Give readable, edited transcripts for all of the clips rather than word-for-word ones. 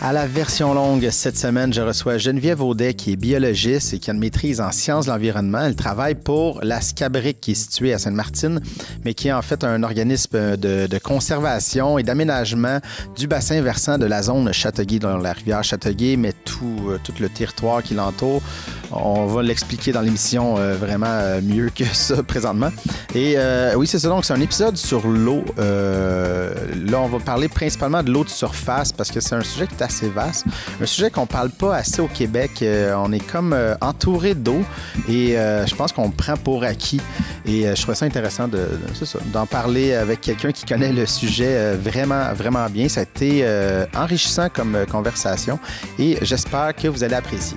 À la version longue, cette semaine, je reçois Geneviève Audet, qui est biologiste et qui a une maîtrise en sciences de l'environnement. Elle travaille pour la SCABRIC, qui est située à Sainte-Martine, mais qui est en fait un organisme de conservation et d'aménagement du bassin versant de la zone Châteauguay, dans la rivière Châteauguay, mais tout le territoire qui l'entoure. On va l'expliquer dans l'émission vraiment mieux que ça présentement. Et oui, c'est ça. Donc, c'est un épisode sur l'eau. Là, on va parler principalement de l'eau de surface parce que c'est un sujet qui est assez vaste. Un sujet qu'on parle pas assez au Québec. On est comme entouré d'eau et je pense qu'on le prend pour acquis. Et je trouvais ça intéressant d'en parler avec quelqu'un qui connaît le sujet vraiment, vraiment bien. Ça a été enrichissant comme conversation et j'espère que vous allez apprécier.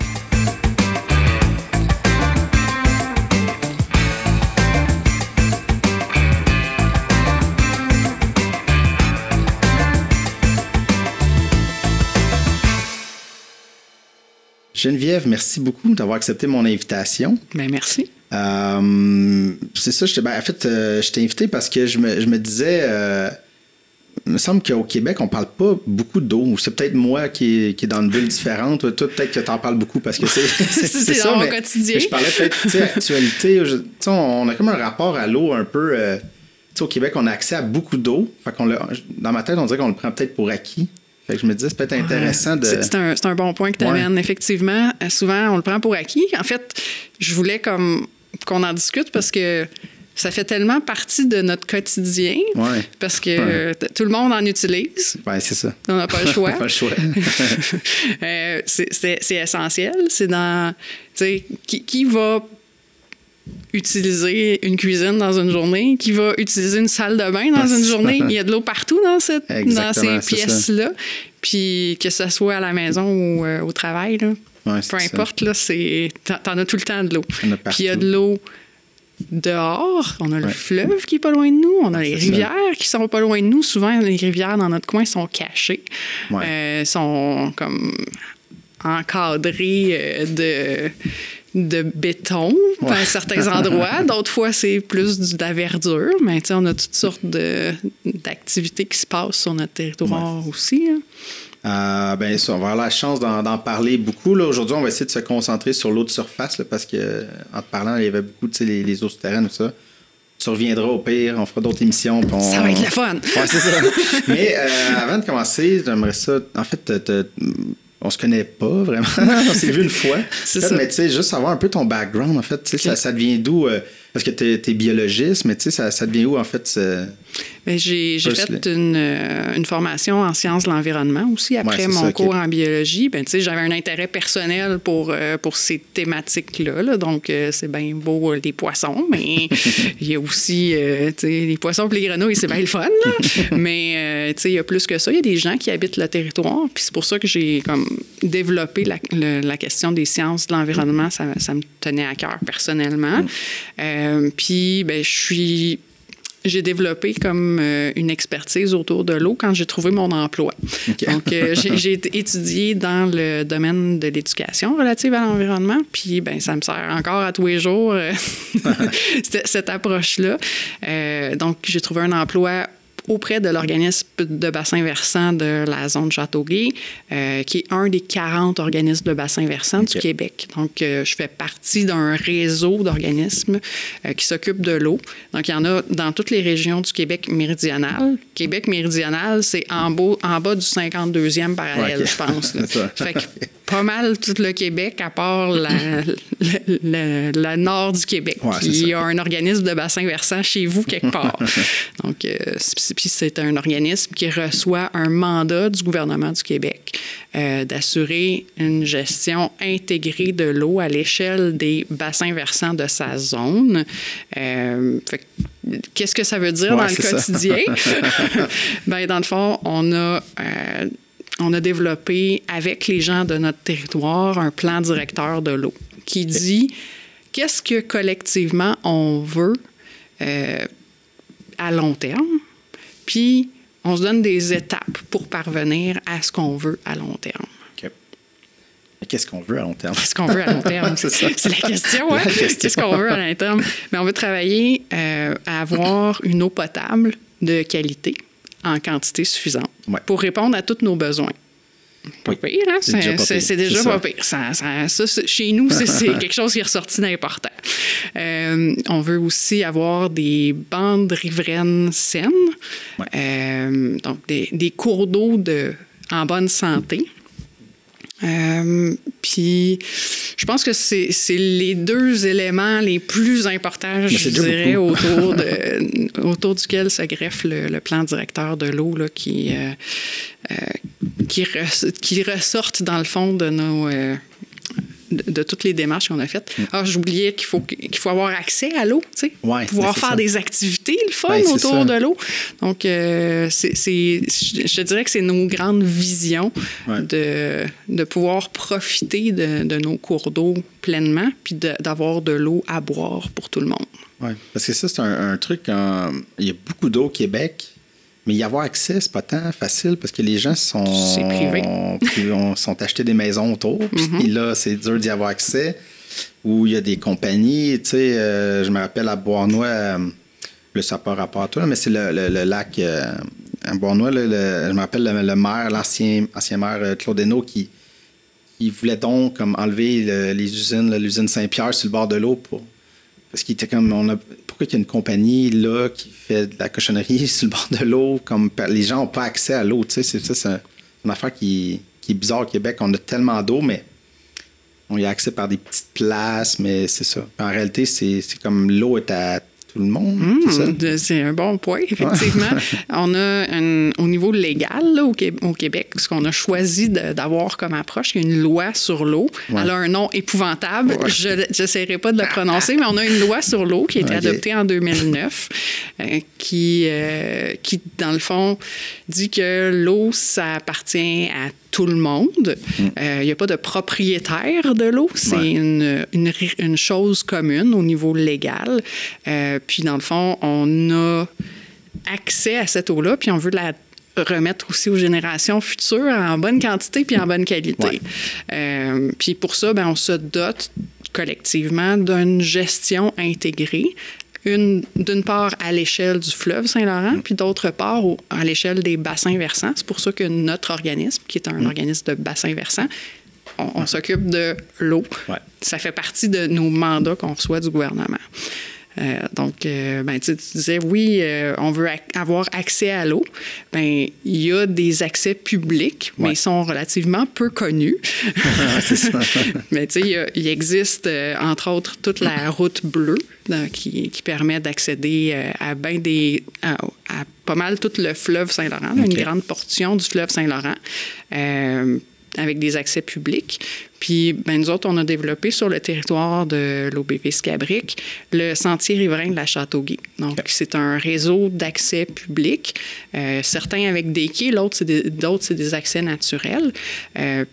Geneviève, merci beaucoup d'avoir accepté mon invitation. Bien, merci. C'est ça, en fait, je t'ai invité parce que je me disais, il me semble qu'au Québec, on parle pas beaucoup d'eau. C'est peut-être moi qui est dans une bulle différente. Toi, peut-être que tu en parles beaucoup parce que c'est ça, dans mon quotidien. Je parlais peut-être actualité. On a comme un rapport à l'eau un peu... au Québec, on a accès à beaucoup d'eau. Fait dans ma tête, on dirait qu'on le prend peut-être pour acquis. Fait que je me disais, c'est peut-être intéressant de... C'est un bon point que tu amènes. Ouais. Effectivement, souvent, on le prend pour acquis. En fait, je voulais qu'on en discute parce que ça fait tellement partie de notre quotidien. Ouais. Parce que tout le monde en utilise. Oui, c'est ça. On n'a pas le choix. Pas le choix. C'est essentiel. C'est dans... Tu sais, qui va utiliser une cuisine dans une journée, qui va utiliser une salle de bain dans une journée. Il y a de l'eau partout dans ces pièces-là. Puis que ce soit à la maison ou au travail, là, peu importe, là, t'en as tout le temps de l'eau. Puis il y a de l'eau dehors. On a le fleuve qui est pas loin de nous. On a les rivières qui sont pas loin de nous. Souvent, les rivières dans notre coin sont cachées. Sont comme encadrées de béton à certains endroits. D'autres fois, c'est plus de la verdure. Mais on a toutes sortes d'activités qui se passent sur notre territoire aussi. On va avoir la chance d'en parler beaucoup. Là. Aujourd'hui, on va essayer de se concentrer sur l'eau de surface là, parce qu'en te parlant, il y avait beaucoup, les eaux souterraines, tout ça. Tu reviendras au pire, on fera d'autres émissions. Ça va être le fun! Oui, c'est ça. Mais avant de commencer, j'aimerais ça... En fait, on se connaît pas vraiment. On s'est vu une fois. C'est ça. Mais tu sais, juste savoir un peu ton background, en fait. Okay. Ça devient d'où? Parce que t'es biologiste, mais tu sais, ça devient où, en fait? J'ai fait une formation en sciences de l'environnement aussi. Après mon cours en biologie, j'avais un intérêt personnel pour ces thématiques-là. Là. Donc, c'est bien beau les poissons, mais il y a aussi les poissons et les grenouilles, c'est bien le fun. Là. Mais il y a plus que ça. Il y a des gens qui habitent le territoire. Puis c'est pour ça que j'ai développé la question des sciences de l'environnement. Ça me tenait à cœur personnellement. Puis, j'ai développé comme une expertise autour de l'eau quand j'ai trouvé mon emploi. Okay. Donc, j'ai étudié dans le domaine de l'éducation relative à l'environnement, puis ça me sert encore à tous les jours, cette approche-là. Donc, j'ai trouvé un emploi auprès de l'organisme de bassin versant de la zone Châteauguay, qui est un des 40 organismes de bassin versant du Québec. Donc, je fais partie d'un réseau d'organismes qui s'occupent de l'eau. Donc, il y en a dans toutes les régions du Québec méridional. Québec méridional, c'est en bas du 52e parallèle, je pense. Fait que pas mal tout le Québec, à part la nord du Québec. Il y a un organisme de bassin versant chez vous quelque part. Donc, puis c'est un organisme qui reçoit un mandat du gouvernement du Québec d'assurer une gestion intégrée de l'eau à l'échelle des bassins versants de sa zone. Qu'est-ce que ça veut dire dans le quotidien? Dans le fond, on a développé avec les gens de notre territoire un plan directeur de l'eau qui dit qu'est-ce que collectivement on veut à long terme. Puis, on se donne des étapes pour parvenir à ce qu'on veut à long terme. OK. Mais qu'est-ce qu'on veut à long terme? Qu'est-ce qu'on veut à long terme? C'est ça. C'est la question, hein? Qu'est-ce qu'on veut à long terme? Mais on veut travailler à avoir une eau potable de qualité en quantité suffisante pour répondre à tous nos besoins. Pas pire, hein? C'est déjà pas pire. Ça, chez nous, c'est quelque chose qui est ressorti d'important. On veut aussi avoir des bandes riveraines saines, donc des cours d'eau en bonne santé. Puis, je pense que c'est les deux éléments les plus importants, je dirais, autour duquel se greffe le plan directeur de l'eau là, qui ressortent dans le fond de nos... de toutes les démarches qu'on a fêtes. J'oubliais qu'il faut avoir accès à l'eau, tu sais, pouvoir faire des activités, le fun autour de l'eau. Donc, je te dirais que c'est nos grandes visions de pouvoir profiter de nos cours d'eau pleinement, puis d'avoir de l'eau à boire pour tout le monde. Oui, parce que ça, c'est un truc, il y a beaucoup d'eau au Québec, mais y avoir accès, c'est pas tant facile parce que les gens sont achetés des maisons autour. Puis là, c'est dur d'y avoir accès. Ou il y a des compagnies, tu sais, je me rappelle à Bois-Noix, ça n'a pas rapport à toi, mais c'est le lac à Bois-Noix. Je me rappelle le maire, l'ancien maire Claude Hainaut qui voulait donc comme enlever l'usine Saint-Pierre sur le bord de l'eau parce qu'il était comme, pourquoi il y a une compagnie là qui fait de la cochonnerie sur le bord de l'eau, comme les gens n'ont pas accès à l'eau, tu sais, c'est une affaire qui est bizarre au Québec. On a tellement d'eau, mais on y a accès par des petites places, mais c'est ça. En réalité, c'est comme l'eau est à tout le monde. C'est un bon point, effectivement. On a au niveau légal là, au Québec, ce qu'on a choisi d'avoir comme approche, il y a une loi sur l'eau. Elle a un nom épouvantable. Je n'essaierai pas de le prononcer, mais on a une loi sur l'eau qui a été adoptée en 2009 qui, dans le fond, dit que l'eau, ça appartient à tout le monde. Il n'y a pas de propriétaire de l'eau. C'est une chose commune au niveau légal. Puis, dans le fond, on a accès à cette eau-là, puis on veut la remettre aussi aux générations futures en bonne quantité puis en bonne qualité. Puis pour ça, on se dote collectivement d'une gestion intégrée. D'une part à l'échelle du fleuve Saint-Laurent, puis d'autre part à l'échelle des bassins versants. C'est pour ça que notre organisme, qui est un organisme de bassins versants, on s'occupe de l'eau. Ça fait partie de nos mandats qu'on reçoit du gouvernement. Donc, tu disais, oui, on veut avoir accès à l'eau. Il y a des accès publics, mais ils sont relativement peu connus. C'est ça. Mais tu sais, il existe, entre autres, toute la route bleue qui permet d'accéder à pas mal tout le fleuve Saint-Laurent, une grande portion du fleuve Saint-Laurent. Avec des accès publics. Puis, nous autres, on a développé sur le territoire de l'OBV Scabric le sentier riverain de la Châteauguay. Donc, c'est un réseau d'accès public, certains avec des quais, d'autres, c'est des accès naturels.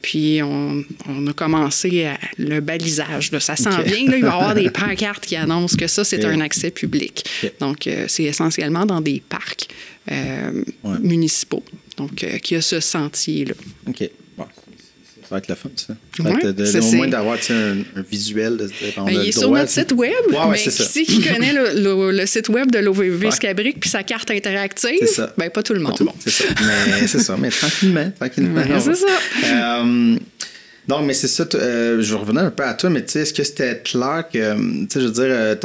Puis, on a commencé le balisage. Là. Ça s'en vient. Là, il va y avoir des pancartes qui annoncent que ça, c'est un accès public. Donc, c'est essentiellement dans des parcs municipaux. Donc, qu'il y a ce sentier-là. OK. Ça va être le fun, ça. Au moins d'avoir un visuel. Il est sur notre site web. Mais qui c'est qui connaît le site web de l'OVV Scabric puis sa carte interactive? C'est ça. Pas tout le monde. Pas tout le monde, c'est ça. Mais c'est ça. Mais tranquillement. C'est ça. Non, mais c'est ça. Je revenais un peu à toi, mais tu sais, est-ce que c'était clair que, tu sais, je veux dire,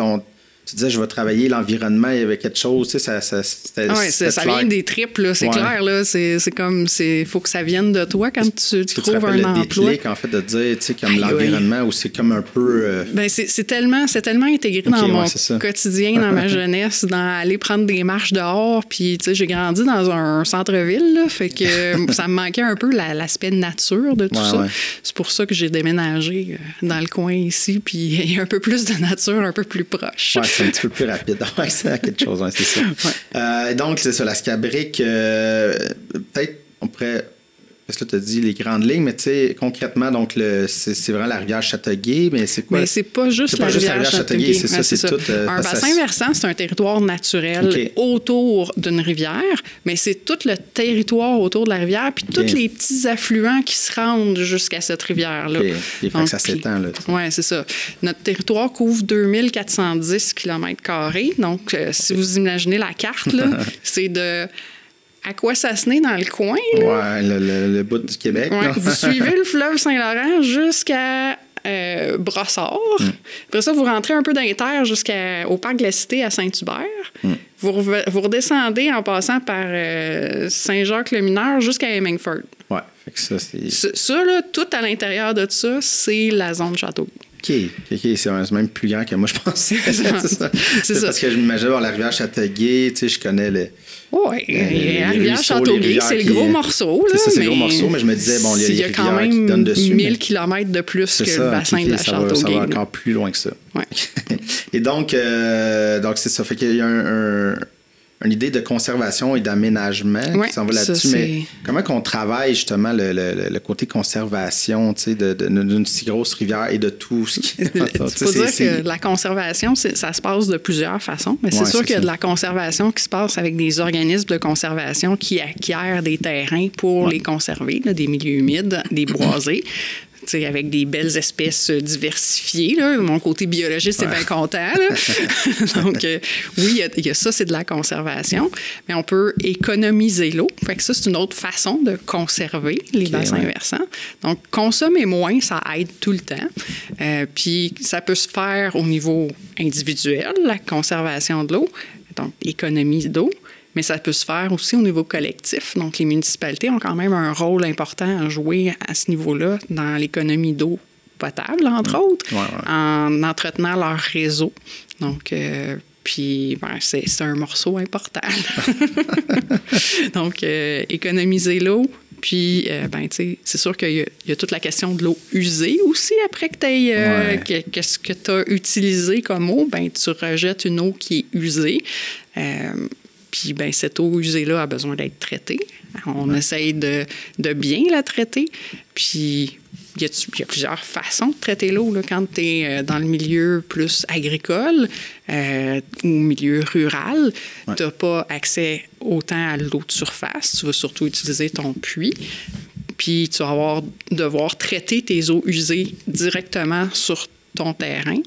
tu disais, je vais travailler l'environnement, il y avait quelque chose, tu sais, ça vient des tripes, là, c'est clair, là, c'est comme, faut que ça vienne de toi quand tu trouves un emploi. C'est le déclic, en fait, de dire, tu sais, comme l'environnement, où c'est comme un peu... c'est tellement intégré dans mon quotidien, dans ma jeunesse, dans aller prendre des marches dehors, puis, tu sais, j'ai grandi dans un centre-ville, là, fait que ça me manquait un peu l'aspect nature de tout ça. C'est pour ça que j'ai déménagé dans le coin ici, puis il y a un peu plus de nature, un peu plus proche. C'est un petit peu plus rapide d'avoir accès à quelque chose, c'est ça. Donc, c'est ça, la Scabric, peut-être on pourrait... Parce que là, tu as dit les grandes lignes, mais tu sais, concrètement, donc c'est vraiment la rivière Châteauguay, mais c'est quoi? Mais c'est pas juste la rivière Châteauguay. C'est ça, c'est tout. Un bassin versant, c'est un territoire naturel autour d'une rivière, mais c'est tout le territoire autour de la rivière, puis tous les petits affluents qui se rendent jusqu'à cette rivière-là. Donc, ça s'étend, là. Oui, c'est ça. Notre territoire couvre 2410 km². Donc, si vous imaginez la carte, là, c'est de Aquassassiné dans le coin. Là. Ouais, le bout du Québec. Ouais, vous suivez le fleuve Saint-Laurent jusqu'à Brossard. Après ça, vous rentrez un peu dans les terres jusqu'au parc de la Cité à Saint-Hubert. Vous redescendez en passant par Saint-Jacques-le-Mineur jusqu'à Hemingford. Ouais, fait que ça, c'est... Ça, là, tout à l'intérieur de ça, c'est la zone Châteauguay. OK, c'est même plus grand que moi, je pensais. c'est ça. Parce que je m'imagine voir la rivière Châteauguay, tu sais, je connais le... Oui, la rivière Châteauguay, c'est le gros morceau. Là, c'est le gros morceau, mais je me disais, bon, il y a les rivières qui donnent dessus. Il y a quand même 1000 km de plus que le bassin de la Châteauguay. Ça va encore plus loin que ça. Ouais. Et donc c'est ça. Fait qu'il y a une idée de conservation et d'aménagement qui s'en va là-dessus. Mais comment qu'on travaille justement le côté conservation d'une si grosse rivière et de tout ce qui... Il faut dire que la conservation, ça se passe de plusieurs façons. Mais c'est sûr qu'il y a de la conservation qui se passe avec des organismes de conservation qui acquièrent des terrains pour les conserver, là, des milieux humides, des boisés. Avec des belles espèces diversifiées. Là. Mon côté biologiste est bien content. Là. Donc, oui, il y a ça, c'est de la conservation. Mais on peut économiser l'eau. Fait que ça, c'est une autre façon de conserver les bassins versants. Donc, consommer moins, ça aide tout le temps. Puis, ça peut se faire au niveau individuel, la conservation de l'eau. Donc, économie d'eau. Mais ça peut se faire aussi au niveau collectif. Donc, les municipalités ont quand même un rôle important à jouer à ce niveau-là dans l'économie d'eau potable, entre autres, en entretenant leur réseau. Donc, puis, c'est un morceau important. Donc, économiser l'eau. Puis, c'est sûr qu'il y a toute la question de l'eau usée aussi. Après que tu aies qu'est-ce que tu as utilisé comme eau, tu rejettes une eau qui est usée. Puis, cette eau usée-là a besoin d'être traitée. On essaye de bien la traiter. Puis, il y a plusieurs façons de traiter l'eau. Là. Quand tu es dans le milieu plus agricole ou milieu rural, tu n'as pas accès autant à l'eau de surface. Tu vas surtout utiliser ton puits. Puis, tu vas devoir traiter tes eaux usées directement sur ton terrain.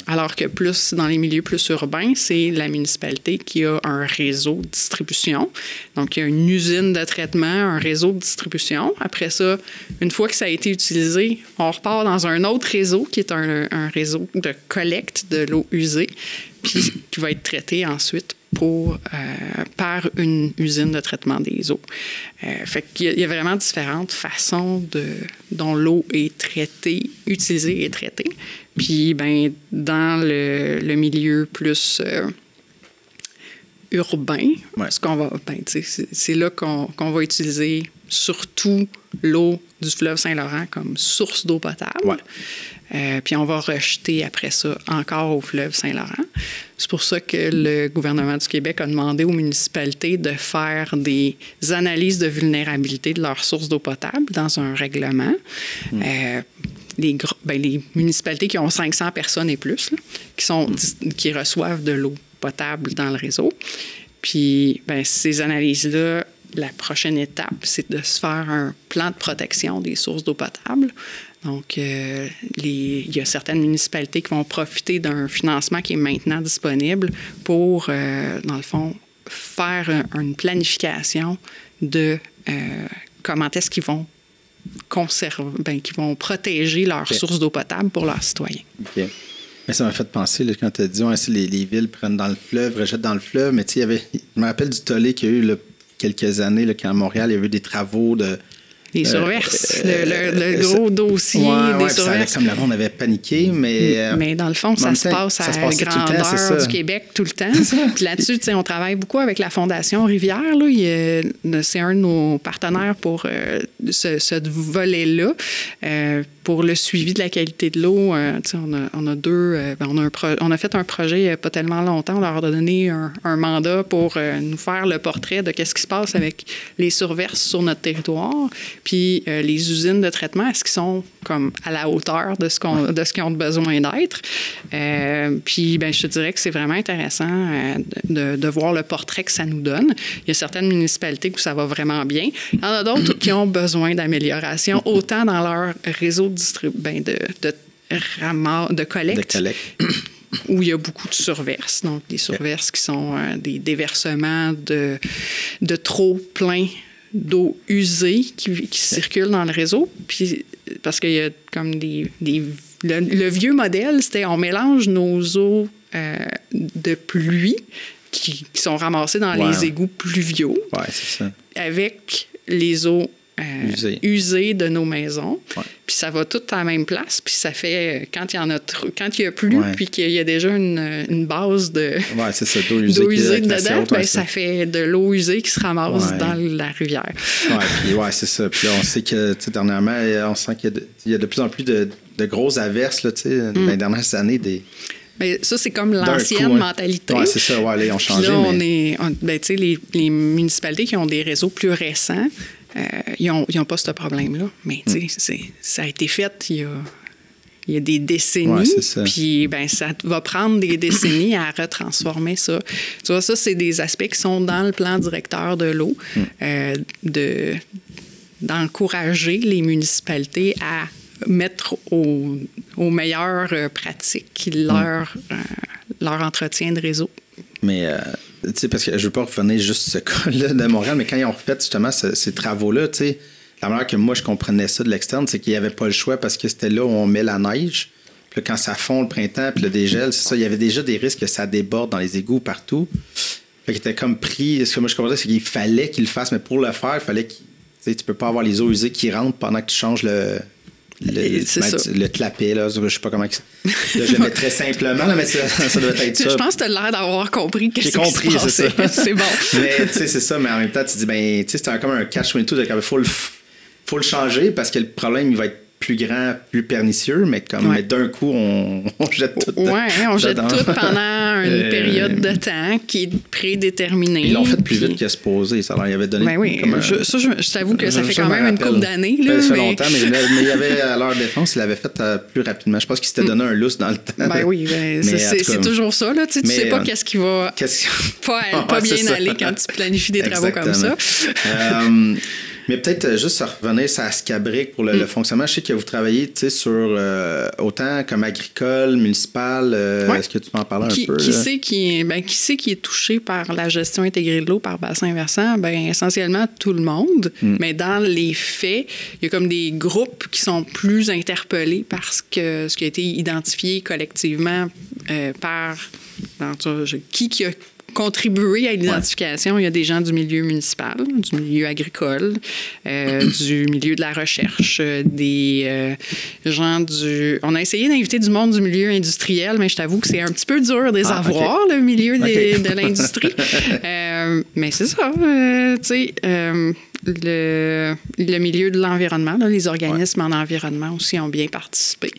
Alors que plus dans les milieux plus urbains, c'est la municipalité qui a un réseau de distribution. Donc, il y a une usine de traitement, un réseau de distribution. Après ça, une fois que ça a été utilisé, on repart dans un autre réseau qui est un réseau de collecte de l'eau usée, puis qui va être traité ensuite par une usine de traitement des eaux. Fait qu'il y a vraiment différentes façons dont l'eau est traitée, utilisée et traitée. Puis, dans le milieu plus urbain, ce qu'on va, c'est là qu'on va utiliser surtout l'eau du fleuve Saint-Laurent comme source d'eau potable. Puis on va rejeter après ça encore au fleuve Saint-Laurent. C'est pour ça que le gouvernement du Québec a demandé aux municipalités de faire des analyses de vulnérabilité de leurs sources d'eau potable dans un règlement. Les municipalités qui ont 500 personnes et plus, là, qui reçoivent de l'eau potable dans le réseau. Puis, ces analyses-là, la prochaine étape, c'est de se faire un plan de protection des sources d'eau potable. Donc, il y a certaines municipalités qui vont profiter d'un financement qui est maintenant disponible pour, dans le fond, faire une planification de comment est-ce qu'ils vont qui vont protéger leurs sources d'eau potable pour leurs citoyens. OK. Mais ça m'a fait penser, là, quand tu as dit les villes prennent dans le fleuve, rejettent dans le fleuve, mais tu sais, je me rappelle du tollé qu'il y a eu là, quelques années, là, quand à Montréal, il y avait eu des travaux de... Les surverses, le gros dossier des surverses. Comme le monde avait paniqué, mais dans le fond, ça se passe à la grandeur du Québec tout le temps. Puis là-dessus, on travaille beaucoup avec la Fondation Rivière. Là. C'est un de nos partenaires pour ce volet-là. Pour le suivi de la qualité de l'eau, on a fait un projet il n'y a pas tellement longtemps. On leur a donné un mandat pour nous faire le portrait de qu'est-ce qui se passe avec les surverses sur notre territoire. Puis les usines de traitement, est-ce qu'ils sont comme à la hauteur de ce qu'ils ont besoin d'être? Puis je te dirais que c'est vraiment intéressant de voir le portrait que ça nous donne. Il y a certaines municipalités où ça va vraiment bien. Il y en a d'autres qui ont besoin d'amélioration, autant dans leur réseau de collecte. où il y a beaucoup de surverses. Donc, des surverses qui sont des déversements de trop plein d'eau usée qui circulent dans le réseau. Puis, parce qu'il y a comme le vieux modèle, c'était on mélange nos eaux de pluie qui sont ramassées dans les égouts pluviaux avec les eaux usées de nos maisons. Ouais. Puis ça va tout à la même place. Puis ça fait, quand il y a plu, puis qu'il y a déjà une base d'eau usée dedans, ça fait de l'eau usée qui se ramasse dans la rivière. Puis c'est ça. Puis là, on sait que dernièrement, on sent qu'il y a de plus en plus de grosses averses là, dans les dernières années. Mais ça, c'est comme l'ancienne mentalité. Oui, c'est ça. Ouais, là, ils ont changé. Là, les municipalités qui ont des réseaux plus récents, ils n'ont pas ce problème-là. Mais ça a été fait il y a des décennies. Puis ça va prendre des décennies à retransformer ça. Tu vois, ça, c'est des aspects qui sont dans le plan directeur de l'eau, d'encourager les municipalités à mettre aux meilleures pratiques leur entretien de réseau. Mais, tu sais, parce que je ne veux pas revenir juste ce cas-là de Montréal, mais quand ils ont refait justement ces travaux-là, tu sais, la manière que moi je comprenais ça de l'externe, c'est qu'il n'y avait pas le choix parce que c'était là où on met la neige. Puis là, quand ça fond le printemps, puis le dégel, c'est ça, il y avait déjà des risques que ça déborde dans les égouts partout. Fait qu'il était comme pris. Ce que moi je comprenais, c'est qu'il fallait qu'il le fasse, mais pour le faire, il fallait qu'il. Tu sais, tu peux pas avoir les eaux usées qui rentrent pendant que tu changes le clapet, là, je sais pas comment... Là, je le mets très simplement, là, mais ça doit être ça. Je pense que tu as l'air d'avoir compris qu'est-ce qui se passait. C'est ça. C'est bon. Mais tu sais, c'est ça, mais en même temps, tu dis, tu sais, c'est comme un catch-22, il faut le changer parce que le problème, il va être plus grand, plus pernicieux, mais d'un coup, on jette tout. On jette tout pendant une période de temps qui est prédéterminée. Ils l'ont fait plus vite que supposé. Ça leur avait donné. Je t'avoue que ça fait quand même une couple d'années. Ça fait longtemps, mais il y avait, à leur défense, il l'avait fait plus rapidement. Je pense qu'il s'était donné un lousse dans le temps. C'est toujours ça. Là. Tu sais pas qu'est-ce qui va pas bien aller quand tu planifies des travaux comme ça. Mais peut-être juste revenir sur Ascabric pour le fonctionnement. Je sais que vous travaillez sur autant comme agricole, municipal. Est-ce que tu peux en parler un peu? Qui sait qui est touché par la gestion intégrée de l'eau par bassin versant? Essentiellement tout le monde. Mais dans les faits, il y a comme des groupes qui sont plus interpellés par ce qui a été identifié collectivement par qui a contribuer à l'identification. Il y a des gens du milieu municipal, du milieu agricole, du milieu de la recherche, des gens du... On a essayé d'inviter du monde du milieu industriel, mais je t'avoue que c'est un petit peu dur de les avoir, le milieu de l'industrie. Mais c'est ça, tu sais... Le milieu de l'environnement, là, les organismes en environnement aussi ont bien participé.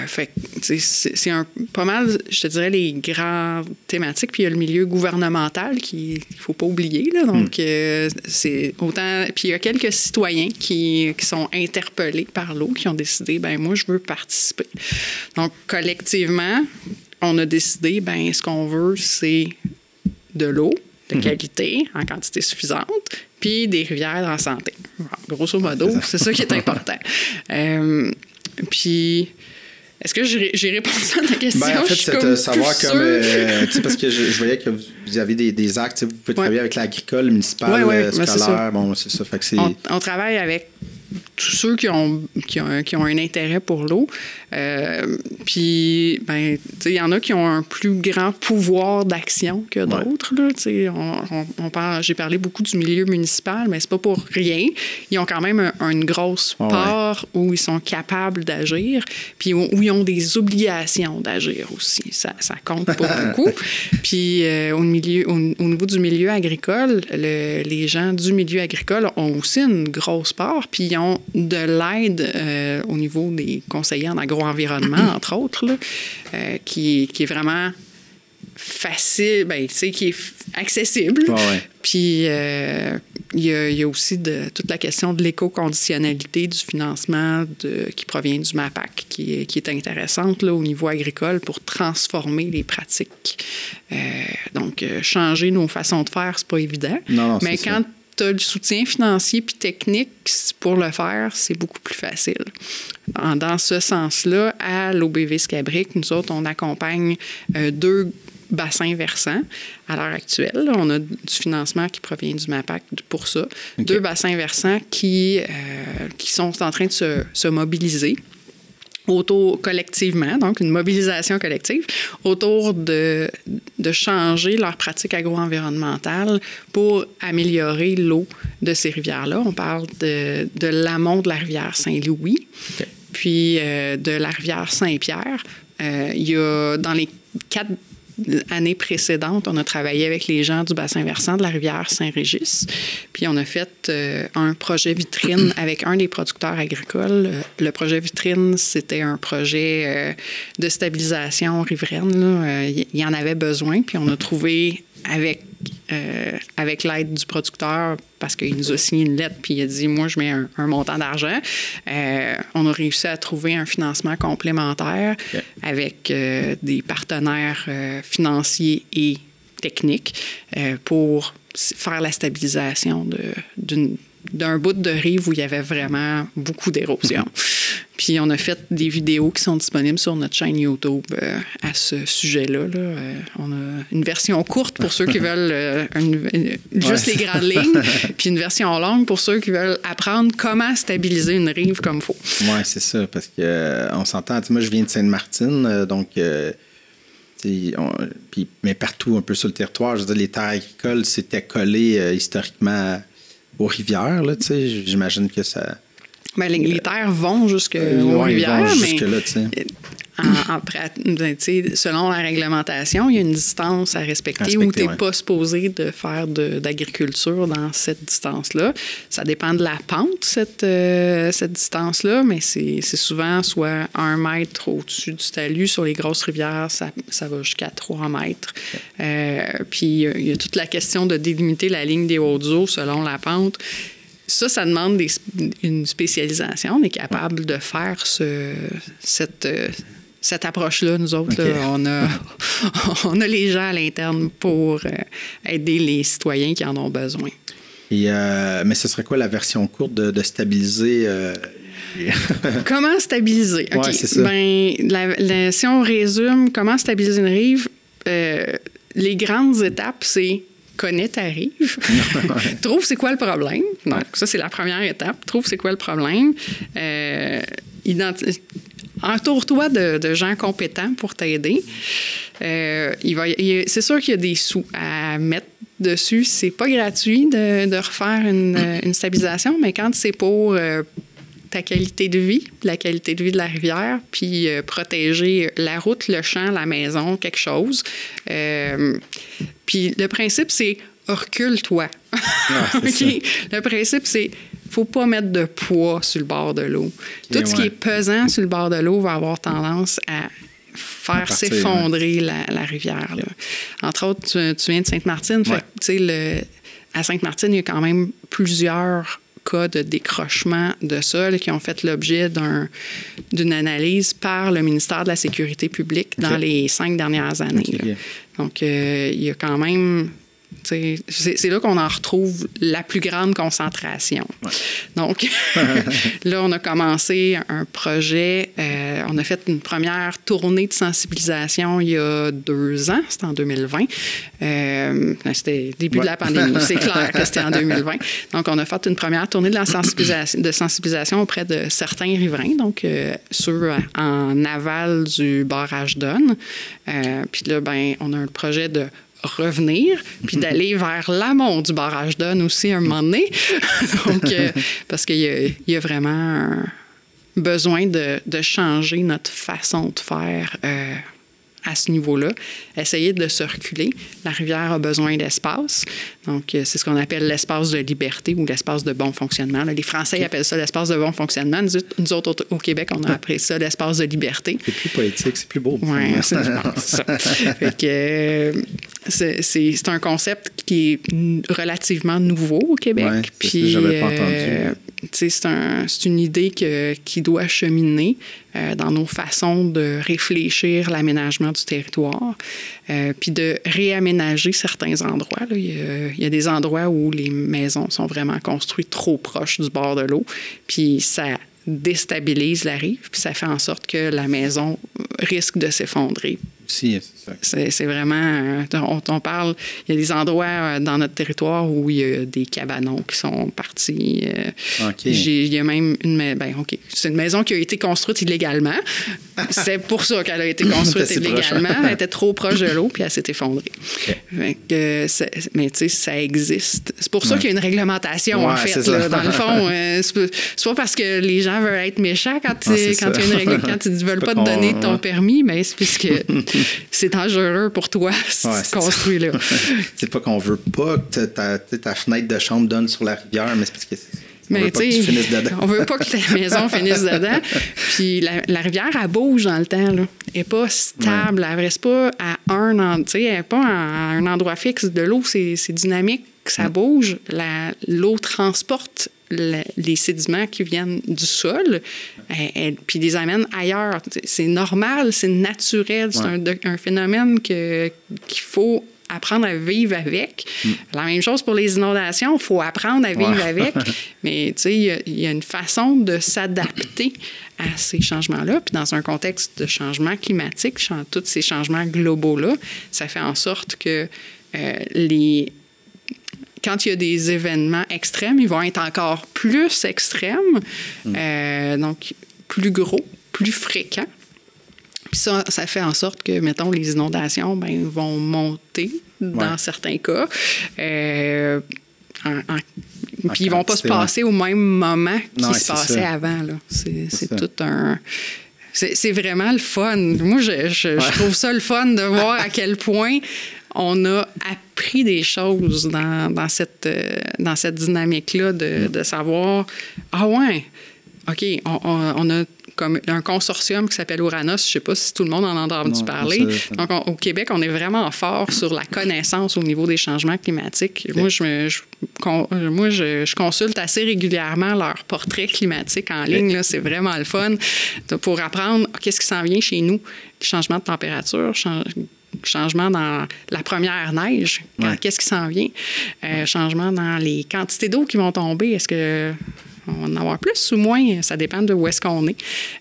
Fait c'est pas mal, je te dirais, les grandes thématiques. Puis il y a le milieu gouvernemental qu'il ne faut pas oublier. Là, donc, c'est autant... Puis il y a quelques citoyens qui sont interpellés par l'eau, qui ont décidé, moi, je veux participer. Donc, collectivement, on a décidé, ce qu'on veut, c'est de l'eau de qualité, en quantité suffisante, puis des rivières en santé. Grosso modo, c'est ça qui est important. Puis, est-ce que j'ai répondu à ta question? En fait, c'est de savoir comme... parce que je voyais que vous avez des actes, vous pouvez travailler avec l'agricole, municipal, scolaire. C'est ça. Fait que c'est... On travaille avec tous ceux qui ont un intérêt pour l'eau. Puis, il y en a qui ont un plus grand pouvoir d'action que d'autres. Là, j'ai parlé beaucoup du milieu municipal, mais c'est pas pour rien. Ils ont quand même une grosse part où ils sont capables d'agir, puis où ils ont des obligations d'agir aussi. Ça compte pas beaucoup. Puis, au niveau du milieu agricole, les gens du milieu agricole ont aussi une grosse part, puis ils ont de l'aide au niveau des conseillers en agroenvironnement, entre autres, là, qui est vraiment facile, qui est accessible. Puis il y a aussi toute la question de l'éco-conditionnalité du financement qui provient du MAPAC, qui est intéressante là, au niveau agricole pour transformer les pratiques. Donc, changer nos façons de faire, c'est pas évident. Non, mais tu as le soutien financier puis technique pour le faire, c'est beaucoup plus facile. Dans ce sens-là, à l'OBV Scabric, nous autres, on accompagne 2 bassins versants à l'heure actuelle. On a du financement qui provient du MAPAC pour ça. Okay. 2 bassins versants qui sont en train de se mobiliser collectivement, donc une mobilisation collective, autour de changer leur pratique agro-environnementale pour améliorer l'eau de ces rivières-là. On parle de l'amont de la rivière Saint-Louis, okay. Puis de la rivière Saint-Pierre. Il y a, dans les 4 années précédentes, on a travaillé avec les gens du bassin versant de la rivière Saint-Régis. Puis on a fait un projet vitrine avec un des producteurs agricoles. Le projet vitrine, c'était un projet de stabilisation riveraine. Là. Il y en avait besoin. Puis on a trouvé avec l'aide du producteur, parce qu'il nous a signé une lettre, puis il a dit, moi, je mets un montant d'argent. On a réussi à trouver un financement complémentaire avec des partenaires financiers et techniques pour faire la stabilisation d'un bout de rive où il y avait vraiment beaucoup d'érosion. Puis on a fait des vidéos qui sont disponibles sur notre chaîne YouTube à ce sujet-là. Là. On a une version courte pour ceux qui veulent juste les grandes lignes, puis une version longue pour ceux qui veulent apprendre comment stabiliser une rive comme il faut. Oui, c'est ça, parce qu'on s'entend. Moi, je viens de Sainte-Martine, donc... mais partout un peu sur le territoire, je veux dire, les terres agricoles s'étaient collées historiquement aux rivières. Là, j'imagine que ça... Bien, les terres vont jusqu'aux rivières, mais jusque-là, selon la réglementation, il y a une distance à respecter où tu n'es pas supposé de faire d'agriculture dans cette distance-là. Ça dépend de la pente, cette distance-là, mais c'est souvent soit 1 mètre au-dessus du talus. Sur les grosses rivières, ça va jusqu'à 3 mètres. Puis il y a toute la question de délimiter la ligne des hautes eaux selon la pente. Ça demande une spécialisation. On est capable de faire cette approche-là, nous autres. Okay. Là, on a les gens à l'interne pour aider les citoyens qui en ont besoin. Et, mais ce serait quoi la version courte de stabiliser... Comment stabiliser? Okay. Ouais, c'est ça. Ben, si on résume, comment stabiliser une rive, les grandes étapes, c'est... connais ta rive. Trouve c'est quoi le problème. Donc, ça, c'est la première étape. Trouve c'est quoi le problème. Entoure-toi de gens compétents pour t'aider. C'est sûr qu'il y a des sous à mettre dessus. C'est pas gratuit de refaire une stabilisation, mais quand c'est pour ta qualité de vie, la qualité de vie de la rivière, puis protéger la route, le champ, la maison, quelque chose. Puis le principe, c'est recule-toi. Okay? Le principe, c'est faut pas mettre de poids sur le bord de l'eau. Tout ce qui est pesant sur le bord de l'eau va avoir tendance à faire s'effondrer la rivière. Là. Entre autres, tu viens de Sainte-Martine. À Sainte-Martine, il y a quand même plusieurs cas de décrochement de sol qui ont fait l'objet d'une analyse par le ministère de la Sécurité publique dans les 5 dernières années. Okay. Donc, il y a quand même... C'est là qu'on en retrouve la plus grande concentration. Ouais. Donc, là, on a commencé un projet. On a fait une première tournée de sensibilisation il y a 2 ans. C'était en 2020. C'était le début de la pandémie. C'est clair que c'était en 2020. Donc, on a fait une première tournée de sensibilisation auprès de certains riverains, donc ceux en aval du barrage Donne. Puis là, on a un projet de revenir, puis d'aller vers l'amont du barrage Donne aussi un moment donné. Donc, parce qu'il y a vraiment un besoin de changer notre façon de faire à ce niveau-là. Essayer de se reculer. La rivière a besoin d'espace. Donc, c'est ce qu'on appelle l'espace de liberté ou l'espace de bon fonctionnement. Là, les Français appellent ça l'espace de bon fonctionnement. Nous autres, au Québec, on a appelé ça l'espace de liberté. C'est plus poétique, c'est plus beau. Oui, je pense ça. Fait que, c'est un concept qui est relativement nouveau au Québec. Ouais, puis, j'avais pas entendu. c'est une idée qui doit cheminer dans nos façons de réfléchir l'aménagement du territoire, puis de réaménager certains endroits. Là. Il y a des endroits où les maisons sont vraiment construites trop proches du bord de l'eau, puis ça déstabilise la rive, puis ça fait en sorte que la maison risque de s'effondrer. Si, c'est vraiment... On parle... Il y a des endroits dans notre territoire où il y a des cabanons qui sont partis. Il y a même c'est une maison qui a été construite illégalement. C'est pour ça qu'elle a été construite illégalement. Elle était trop proche de l'eau, puis elle s'est effondrée. Mais tu sais, ça existe. C'est pour ça qu'il y a une réglementation, en fait. Là, dans le fond, c'est pas parce que les gens veulent être méchants quand ils ne veulent pas te donner ton permis, mais c'est parce que c'est dangereux pour toi, ce construit-là. C'est pas qu'on veut pas que ta fenêtre de chambre donne sur la rivière, mais c'est parce que on veut pas que tu finisses dedans. On veut pas que ta maison finisse dedans. Puis la rivière, elle bouge dans le temps. Là. Elle n'est pas stable. Elle ne reste pas à elle n'est pas à un endroit fixe de l'eau. C'est dynamique, ça bouge. L'eau transporte les sédiments qui viennent du sol, puis les amène ailleurs. C'est normal, c'est naturel, c'est un phénomène qu'il faut apprendre à vivre avec. La même chose pour les inondations, il faut apprendre à vivre avec, mais tu sais, il y a une façon de s'adapter à ces changements-là, puis dans un contexte de changement climatique, tous ces changements globaux-là, ça fait en sorte que quand il y a des événements extrêmes, ils vont être encore plus extrêmes, donc plus gros, plus fréquents. Puis ça fait en sorte que, mettons, les inondations vont monter dans certains cas. Puis ils ne vont pas se passer au même moment qu'ils se passaient avant. Là. C'est tout un... C'est vraiment le fun. Moi, je trouve ça le fun de voir à quel point on a appris des choses dans cette dynamique-là de savoir, OK, on a comme un consortium qui s'appelle Ouranos. Je ne sais pas si tout le monde en a entendu parler. Donc, au Québec, on est vraiment fort sur la connaissance au niveau des changements climatiques. Okay. Moi, je consulte assez régulièrement leurs portraits climatiques en ligne. Là, c'est vraiment le fun pour apprendre qu'est-ce qui s'en vient chez nous. Changement de température, changement dans la première neige, qu'est-ce qui s'en vient? Changement dans les quantités d'eau qui vont tomber. Est-ce que on va en avoir plus ou moins? Ça dépend de où est-ce qu'on est.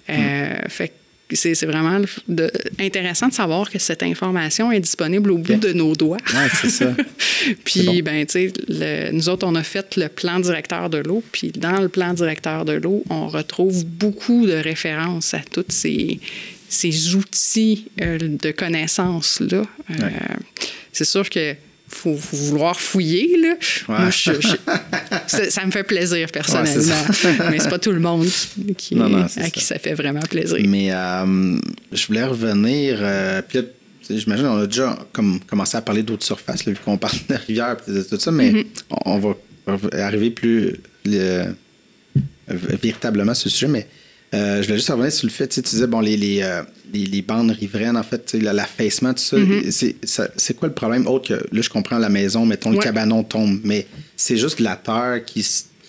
Fait que c'est vraiment intéressant de savoir que cette information est disponible au bout de nos doigts. Oui, c'est ça. Puis, tu sais, nous autres, on a fait le plan directeur de l'eau. Puis, dans le plan directeur de l'eau, on retrouve beaucoup de références à tous ces outils de connaissances-là. C'est sûr que faut vouloir fouiller, là. Moi, ça me fait plaisir, personnellement. Mais c'est pas tout le monde à qui ça fait vraiment plaisir. Mais je voulais revenir... puis là, j'imagine qu'on a déjà commencé à parler d'autres surfaces, là, vu qu'on parle de rivière et de tout ça, mais on va arriver plus véritablement sur ce sujet, mais je voulais juste revenir sur le fait, tu disais, bon, les bandes riveraines, en fait, l'affaissement, tout ça, c'est quoi le problème autre que, là, je comprends la maison, mettons, le cabanon tombe, mais c'est juste la terre qui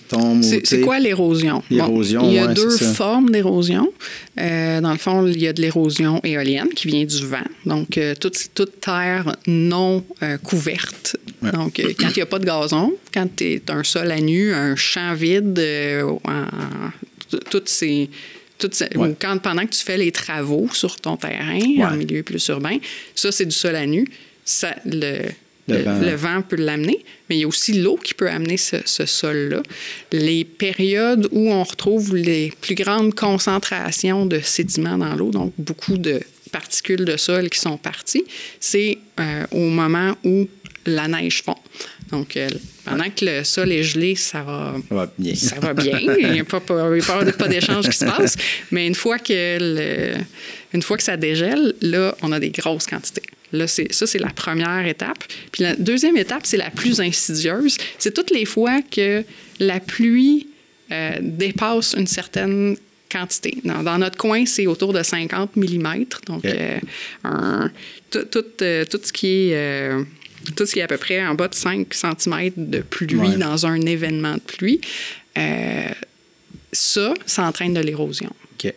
tombe. C'est quoi l'érosion? L'érosion, il y a deux formes d'érosion. Dans le fond, il y a de l'érosion éolienne qui vient du vent. Donc, toute terre non couverte. Ouais. Donc, quand il n'y a pas de gazon, quand tu es un sol à nu, un champ vide, pendant que tu fais les travaux sur ton terrain, en milieu plus urbain, ça, c'est du sol à nu. Le vent peut l'amener, mais il y a aussi l'eau qui peut amener ce sol-là. Les périodes où on retrouve les plus grandes concentrations de sédiments dans l'eau, donc beaucoup de particules de sol qui sont parties, c'est au moment où la neige fond. Donc, pendant que le sol est gelé, ça va bien. Ça va bien. Il n'y a pas d'échange qui se passe. Mais une fois que ça dégèle, là, on a des grosses quantités. Là, c'est la première étape. Puis la deuxième étape, c'est la plus insidieuse. C'est toutes les fois que la pluie dépasse une certaine quantité. Dans notre coin, c'est autour de 50 mm. Donc, tout ce qui est... tout ce qui est à peu près en bas de 5 cm de pluie dans un événement de pluie, ça entraîne de l'érosion. OK.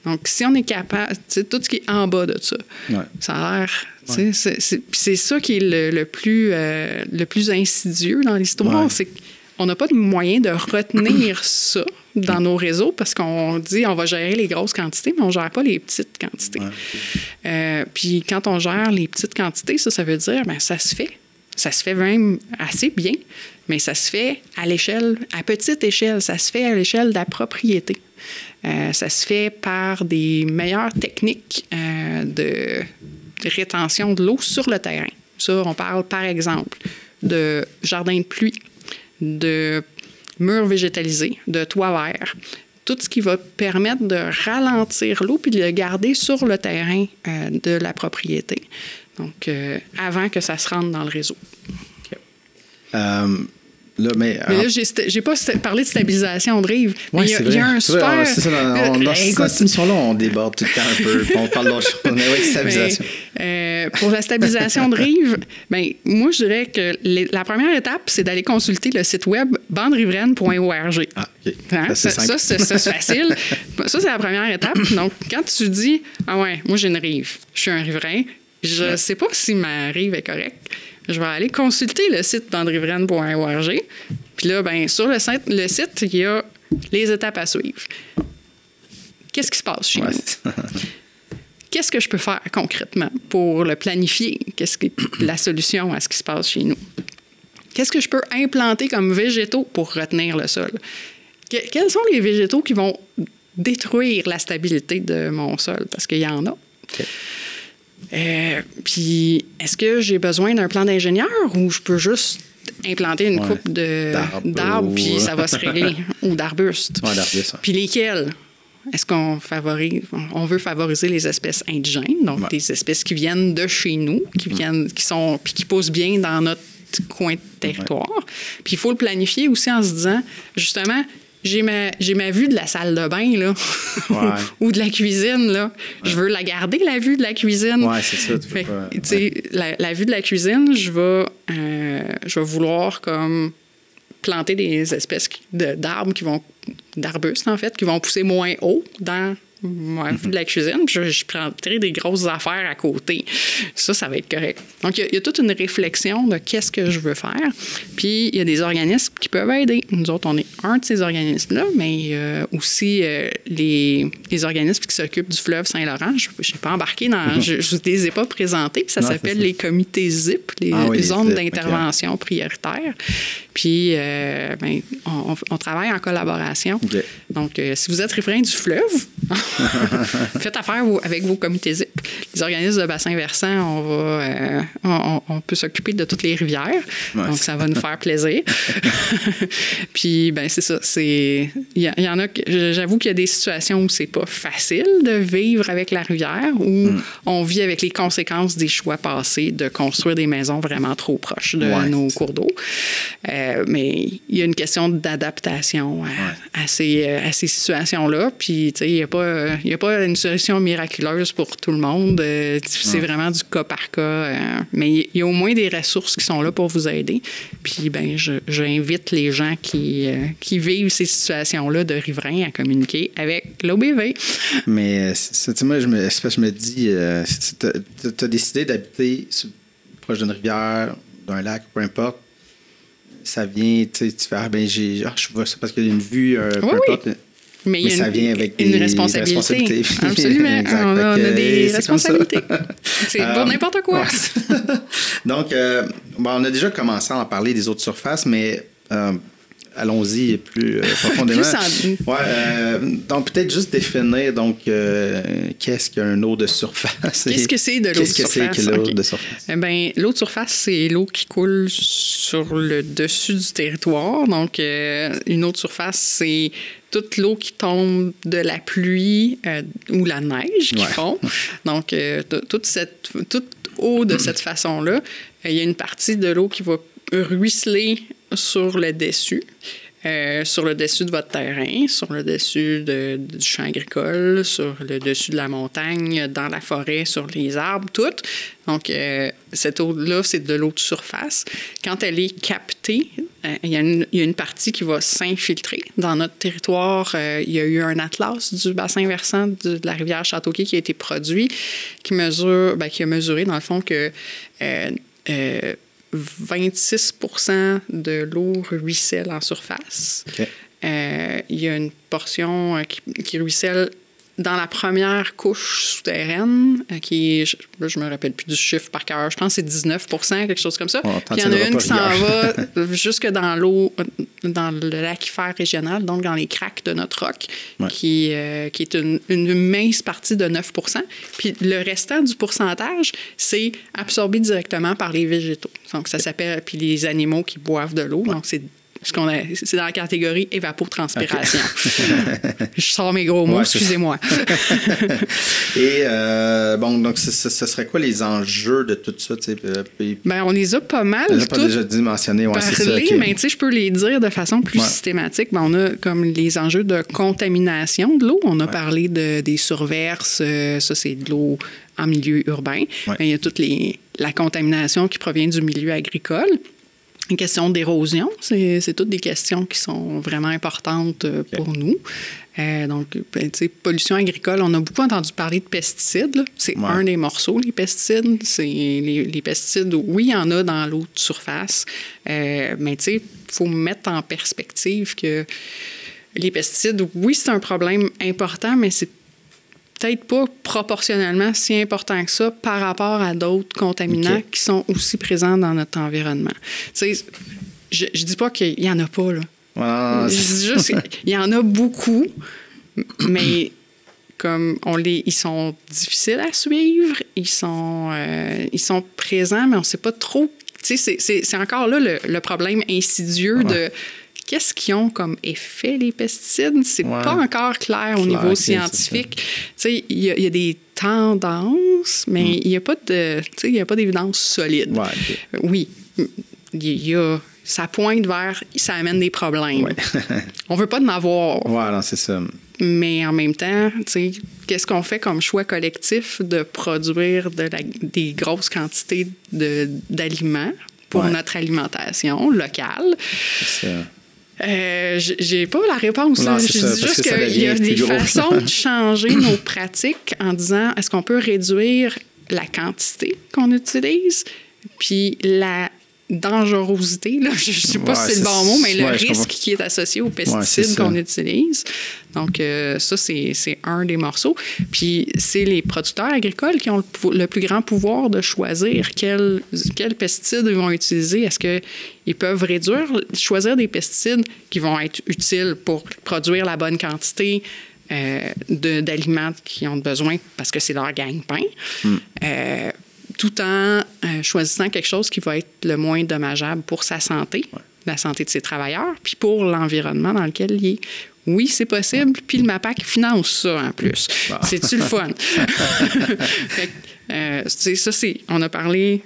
Donc, si on est capable, tout ce qui est en bas de ça, ça a l'air... C'est ça qui est le plus insidieux dans l'histoire, c'est qu'on n'a pas de moyen de retenir ça dans nos réseaux parce qu'on dit on va gérer les grosses quantités, mais on ne gère pas les petites quantités. Puis quand on gère les petites quantités, ça veut dire ça se fait. Ça se fait même assez bien, mais ça se fait à petite échelle. Ça se fait à l'échelle de la propriété. Ça se fait par des meilleures techniques de rétention de l'eau sur le terrain. Ça, on parle, par exemple, de jardin de pluie, de murs végétalisés, de toits verts. Tout ce qui va permettre de ralentir l'eau puis de le garder sur le terrain de la propriété. Donc, avant que ça se rende dans le réseau. Okay. Mais là, j'ai pas parlé de stabilisation de rive. Oui, il y a un super... C'est ça, dans cette émission-là, on déborde tout le temps un peu. On parle d'autres choses. Mais oui, stabilisation. Pour la stabilisation de rive, moi, je dirais que la première étape, c'est d'aller consulter le site web banderiveraine.org. Ah, OK. Ça, c'est facile. Ça, c'est la première étape. Donc, quand tu dis « Ah ouais, moi, j'ai une rive. Je suis un riverain. Je sais pas si ma rive est correcte. » Je vais aller consulter le site banderiveraine.org. Puis là, sur le site, il y a les étapes à suivre. Qu'est-ce qui se passe chez nous? Qu'est-ce que je peux faire concrètement pour le planifier? Qu'est-ce qui est la solution à ce qui se passe chez nous? Qu'est-ce que je peux implanter comme végétaux pour retenir le sol? Quels sont les végétaux qui vont détruire la stabilité de mon sol? Parce qu'il y en a. Okay. Puis, est-ce que j'ai besoin d'un plan d'ingénieur ou je peux juste implanter une coupe d'arbres puis ça va se régler? Ou d'arbustes. Oui, d'arbustes. Puis lesquels? Est-ce qu'on veut favoriser les espèces indigènes, donc des espèces qui viennent de chez nous, qui poussent bien dans notre coin de territoire. Puis il faut le planifier aussi en se disant, justement, j'ai ma vue de la salle de bain, là, ou de la cuisine, là. Je veux la garder, la vue de la cuisine. Oui, c'est ça. La vue de la cuisine, je vais vouloir comme planter des espèces d'arbres d'arbustes, en fait, qui vont pousser moins haut dans ma vue de la cuisine, puis je planterai des grosses affaires à côté. Ça va être correct. Donc, il y a toute une réflexion de qu'est-ce que je veux faire. Puis, il y a des organismes qui peuvent aider. Nous autres, on est un de ces organismes-là, mais aussi les organismes qui s'occupent du fleuve Saint-Laurent. Je n'ai pas embarqué dans... Je ne les ai pas présentés. Ça s'appelle les comités ZIP, les zones d'intervention prioritaires. Puis, on travaille en collaboration. Okay. Donc, si vous êtes riverain du fleuve, faites affaire avec vos comités ZIP. Les organismes de bassin versant, on peut s'occuper de toutes les rivières. Ouais. Donc, ça va nous faire plaisir. Puis, c'est ça. Il y en a... J'avoue qu'il y a des situations où c'est pas facile de vivre avec la rivière, où on vit avec les conséquences des choix passés de construire des maisons vraiment trop proches de nos cours d'eau. Mais il y a une question d'adaptation à ces situations-là. Puis, tu sais, il n'y a pas une solution miraculeuse pour tout le monde. C'est vraiment du cas par cas. Mais il y a au moins des ressources qui sont là pour vous aider. Puis, j'invite les gens qui vivent ces situations-là de riverains à communiquer avec l'OBV. Mais, moi, je me dis, tu as décidé d'habiter proche d'une rivière, d'un lac, peu importe. Ça vient, tu fais, je vois ça parce qu'il y a une vue, peu importe. Mais ça vient avec une responsabilité. Absolument. On a des responsabilités. C'est pour n'importe quoi. Ouais. Donc, on a déjà commencé à en parler des autres surfaces, mais allons-y plus profondément. Donc, peut-être juste définir qu'est-ce qu'un eau de surface. Qu'est-ce que c'est de l'eau de surface? Qu'est-ce que c'est que l'eau de surface? L'eau de surface, c'est l'eau qui coule sur le dessus du territoire. Donc, une eau de surface, c'est toute l'eau qui tombe de la pluie ou la neige qui fond. Donc, toute eau de cette façon-là, il y a une partie de l'eau qui va ruisseler sur le dessus. sur le dessus de votre terrain, sur le dessus du champ agricole, sur le dessus de la montagne, dans la forêt, sur les arbres, tout. Donc, cette eau-là, c'est de l'eau de surface. Quand elle est captée, il y a une partie qui va s'infiltrer. Dans notre territoire, il y a eu un atlas du bassin versant de la rivière Châteauguay qui a été produit, qui a mesuré, dans le fond, que 26 % de l'eau ruisselle en surface. Okay. Il y a une portion qui ruisselle dans la première couche souterraine, qui est, je me rappelle plus du chiffre par cœur, je pense que c'est 19 % quelque chose comme ça. Puis il y en a une qui s'en va jusque dans l'eau, dans l'aquifère régional, donc dans les craques de notre roc, qui est une mince partie de 9 %. Puis le restant du pourcentage, c'est absorbé directement par les végétaux. Donc ça s'appelle, puis les animaux qui boivent de l'eau, donc c'est dans la catégorie évapotranspiration. Okay. Je sors mes gros mots, excusez-moi. Et donc, ce serait quoi les enjeux de tout ça? Bien, on les a pas mal. On les a pas déjà mentionnés. Ouais, c'est ça, okay. Mais je peux les dire de façon plus systématique. Ben, on a comme les enjeux de contamination de l'eau. On a parlé des surverses. Ça, c'est de l'eau en milieu urbain. Ben, il y a toute la contamination qui provient du milieu agricole. Une question d'érosion, c'est toutes des questions qui sont vraiment importantes pour nous. Donc, pollution agricole, on a beaucoup entendu parler de pesticides. Là. C'est un des morceaux, les pesticides. C'est les pesticides, oui, il y en a dans l'eau de surface. Mais il faut mettre en perspective que les pesticides, oui, c'est un problème important, mais c'est peut-être pas proportionnellement si important que ça par rapport à d'autres contaminants qui sont aussi présents dans notre environnement. Tu sais, je dis pas qu'il y en a pas, là. Je dis juste qu'il y en a beaucoup, mais comme ils sont difficiles à suivre, ils sont présents, mais on sait pas trop. Tu sais, c'est encore là le problème insidieux de qu'est-ce qu'ils ont comme effet, les pesticides? C'est pas encore clair au niveau scientifique. Tu sais, il y a des tendances, mais il n'y a pas d'évidence solide. Oui, ça pointe vers, ça amène des problèmes. On veut pas en avoir. Voilà, c'est ça. Mais en même temps, tu sais, qu'est-ce qu'on fait comme choix collectif de produire des grosses quantités d'aliments pour notre alimentation locale? C'est ça. J'ai pas la réponse. Non, je dis juste qu'il y a des façons de changer nos pratiques en disant est-ce qu'on peut réduire la quantité qu'on utilise, puis la dangerosité, là, je ne sais pas si c'est le bon mot, mais le risque qui est associé aux pesticides qu'on utilise. Donc, ça, c'est un des morceaux. Puis, c'est les producteurs agricoles qui ont le plus grand pouvoir de choisir quels pesticides ils vont utiliser. Est-ce qu'ils peuvent choisir des pesticides qui vont être utiles pour produire la bonne quantité d'aliments qu'ils ont besoin parce que c'est leur gagne-pain, tout en choisissant quelque chose qui va être le moins dommageable pour sa santé, la santé de ses travailleurs, puis pour l'environnement dans lequel il est. Oui, c'est possible, puis le MAPAC finance ça en plus. C'est-tu le fun? On a parlé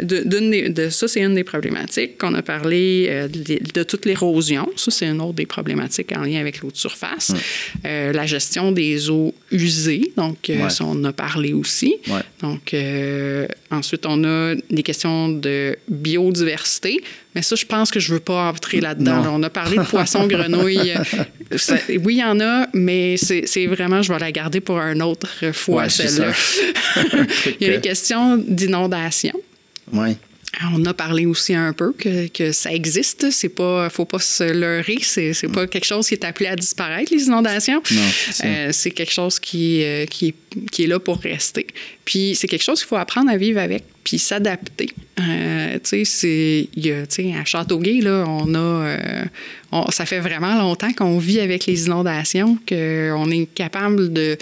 de ça, c'est une des problématiques. On a parlé de toute l'érosion. Ça, c'est une autre des problématiques en lien avec l'eau de surface. La gestion des eaux usées. Donc, ça, on en a parlé aussi. Donc, ensuite, on a des questions de biodiversité. Mais ça, je pense que je ne veux pas entrer là-dedans. Là, on a parlé de poissons, grenouilles. Oui, il y en a, mais c'est vraiment, je vais la garder pour une autre fois, celle-là. Il y a les questions d'inondation. Oui. On a parlé aussi un peu que ça existe. Faut pas se leurrer. C'est pas quelque chose qui est appelé à disparaître, les inondations. Non, c'est quelque chose qui est là pour rester. Puis c'est quelque chose qu'il faut apprendre à vivre avec puis s'adapter. À Châteauguay, là, ça fait vraiment longtemps qu'on vit avec les inondations, qu'on est capable de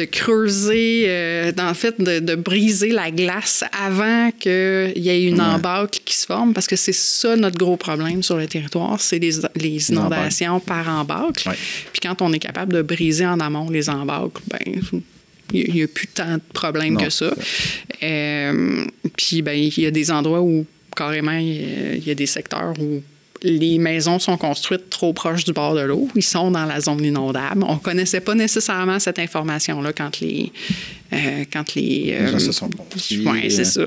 creuser, de briser la glace avant qu'il y ait une embâcle qui se forme, parce que c'est ça notre gros problème sur le territoire, c'est les inondations par embâcle. Puis quand on est capable de briser en amont les embâcles, il n'y a plus tant de problèmes que ça. Puis, il y a des endroits où, carrément, il y a des secteurs où les maisons sont construites trop proches du bord de l'eau. Ils sont dans la zone inondable. On ne connaissait pas nécessairement cette information-là quand les gens se sont construits. Oui, c'est ça.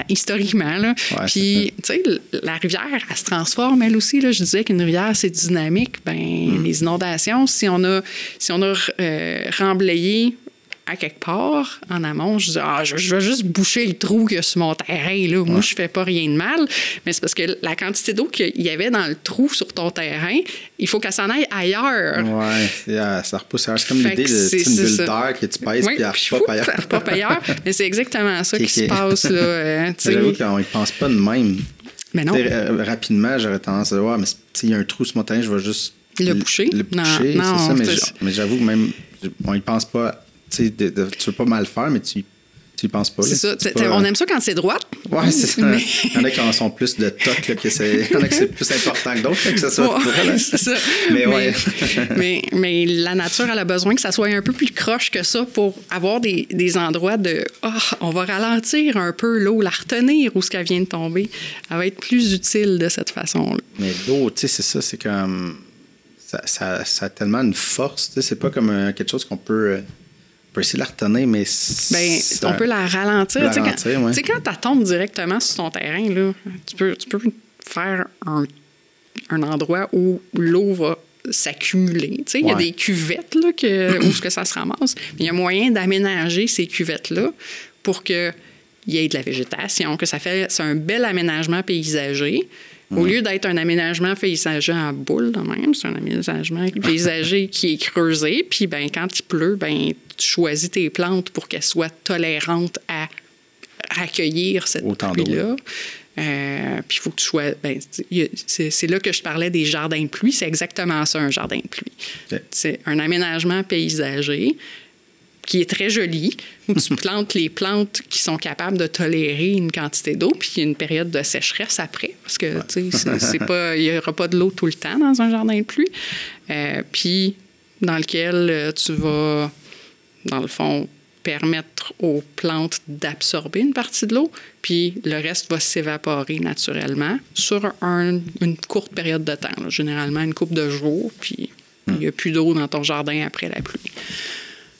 Historiquement. Là. Ouais, puis, tu sais, la rivière, elle se transforme, elle aussi. Là. Je disais qu'une rivière, c'est dynamique. Les inondations, si on a remblayé à quelque part, en amont, je dis je vais juste boucher le trou qu'il y a sur mon terrain. Là. Moi, je fais pas rien de mal. Mais c'est parce que la quantité d'eau qu'il y avait dans le trou sur ton terrain, il faut qu'elle s'en aille ailleurs. Oui, ça repousse ailleurs. C'est comme l'idée d'une bulle d'air que tu pèses puis elle repop ailleurs. Elle repop ailleurs. Mais c'est exactement ça qui se passe. Là, j'avoue qu'on ne pense pas de même. Mais non. Rapidement, j'aurais tendance à dire, mais s'il y a un trou sur mon terrain, je vais juste le boucher. Non, c'est ça. Mais j'avoue, même, on n'y pense pas. Tu veux pas mal faire, mais tu y penses pas. C'est ça. On aime ça quand c'est droit. Oui, c'est ça. Mais... Il y en a qui en sont plus de toc, il y en a que c'est plus important que d'autres, que ça soit droit. C'est ça. Mais la nature, elle a besoin que ça soit un peu plus croche que ça pour avoir des endroits de on va ralentir un peu l'eau, la retenir où ce qu'elle vient de tomber. Elle va être plus utile de cette façon-là. Mais l'eau, tu sais, c'est ça, c'est comme... Ça a tellement une force, tu sais, c'est pas comme quelque chose qu'on peut... On peut essayer de la retenir, mais... on peut la ralentir. Tu sais, quand tu tombes directement sur ton terrain, là, tu peux faire un endroit où l'eau va s'accumuler. Tu sais, il y a des cuvettes là, où ce que ça se ramasse. Mais il y a moyen d'aménager ces cuvettes-là pour qu'il y ait de la végétation, que c'est un bel aménagement paysager. Au lieu d'être un aménagement paysager en boule, de même, c'est un aménagement paysager qui est creusé. Puis, quand il pleut, tu choisis tes plantes pour qu'elles soient tolérantes à accueillir cette pluie-là. Puis, il faut que tu sois... c'est là que je parlais des jardins de pluie. C'est exactement ça, un jardin de pluie. Okay. C'est un aménagement paysager qui est très joli, où tu plantes les plantes qui sont capables de tolérer une quantité d'eau, puis il y a une période de sécheresse après, parce que, tu sais, il n'y aura pas de l'eau tout le temps dans un jardin de pluie, puis dans lequel tu vas, dans le fond, permettre aux plantes d'absorber une partie de l'eau, puis le reste va s'évaporer naturellement sur une courte période de temps, là, généralement une couple de jours, puis il n'y a plus d'eau dans ton jardin après la pluie.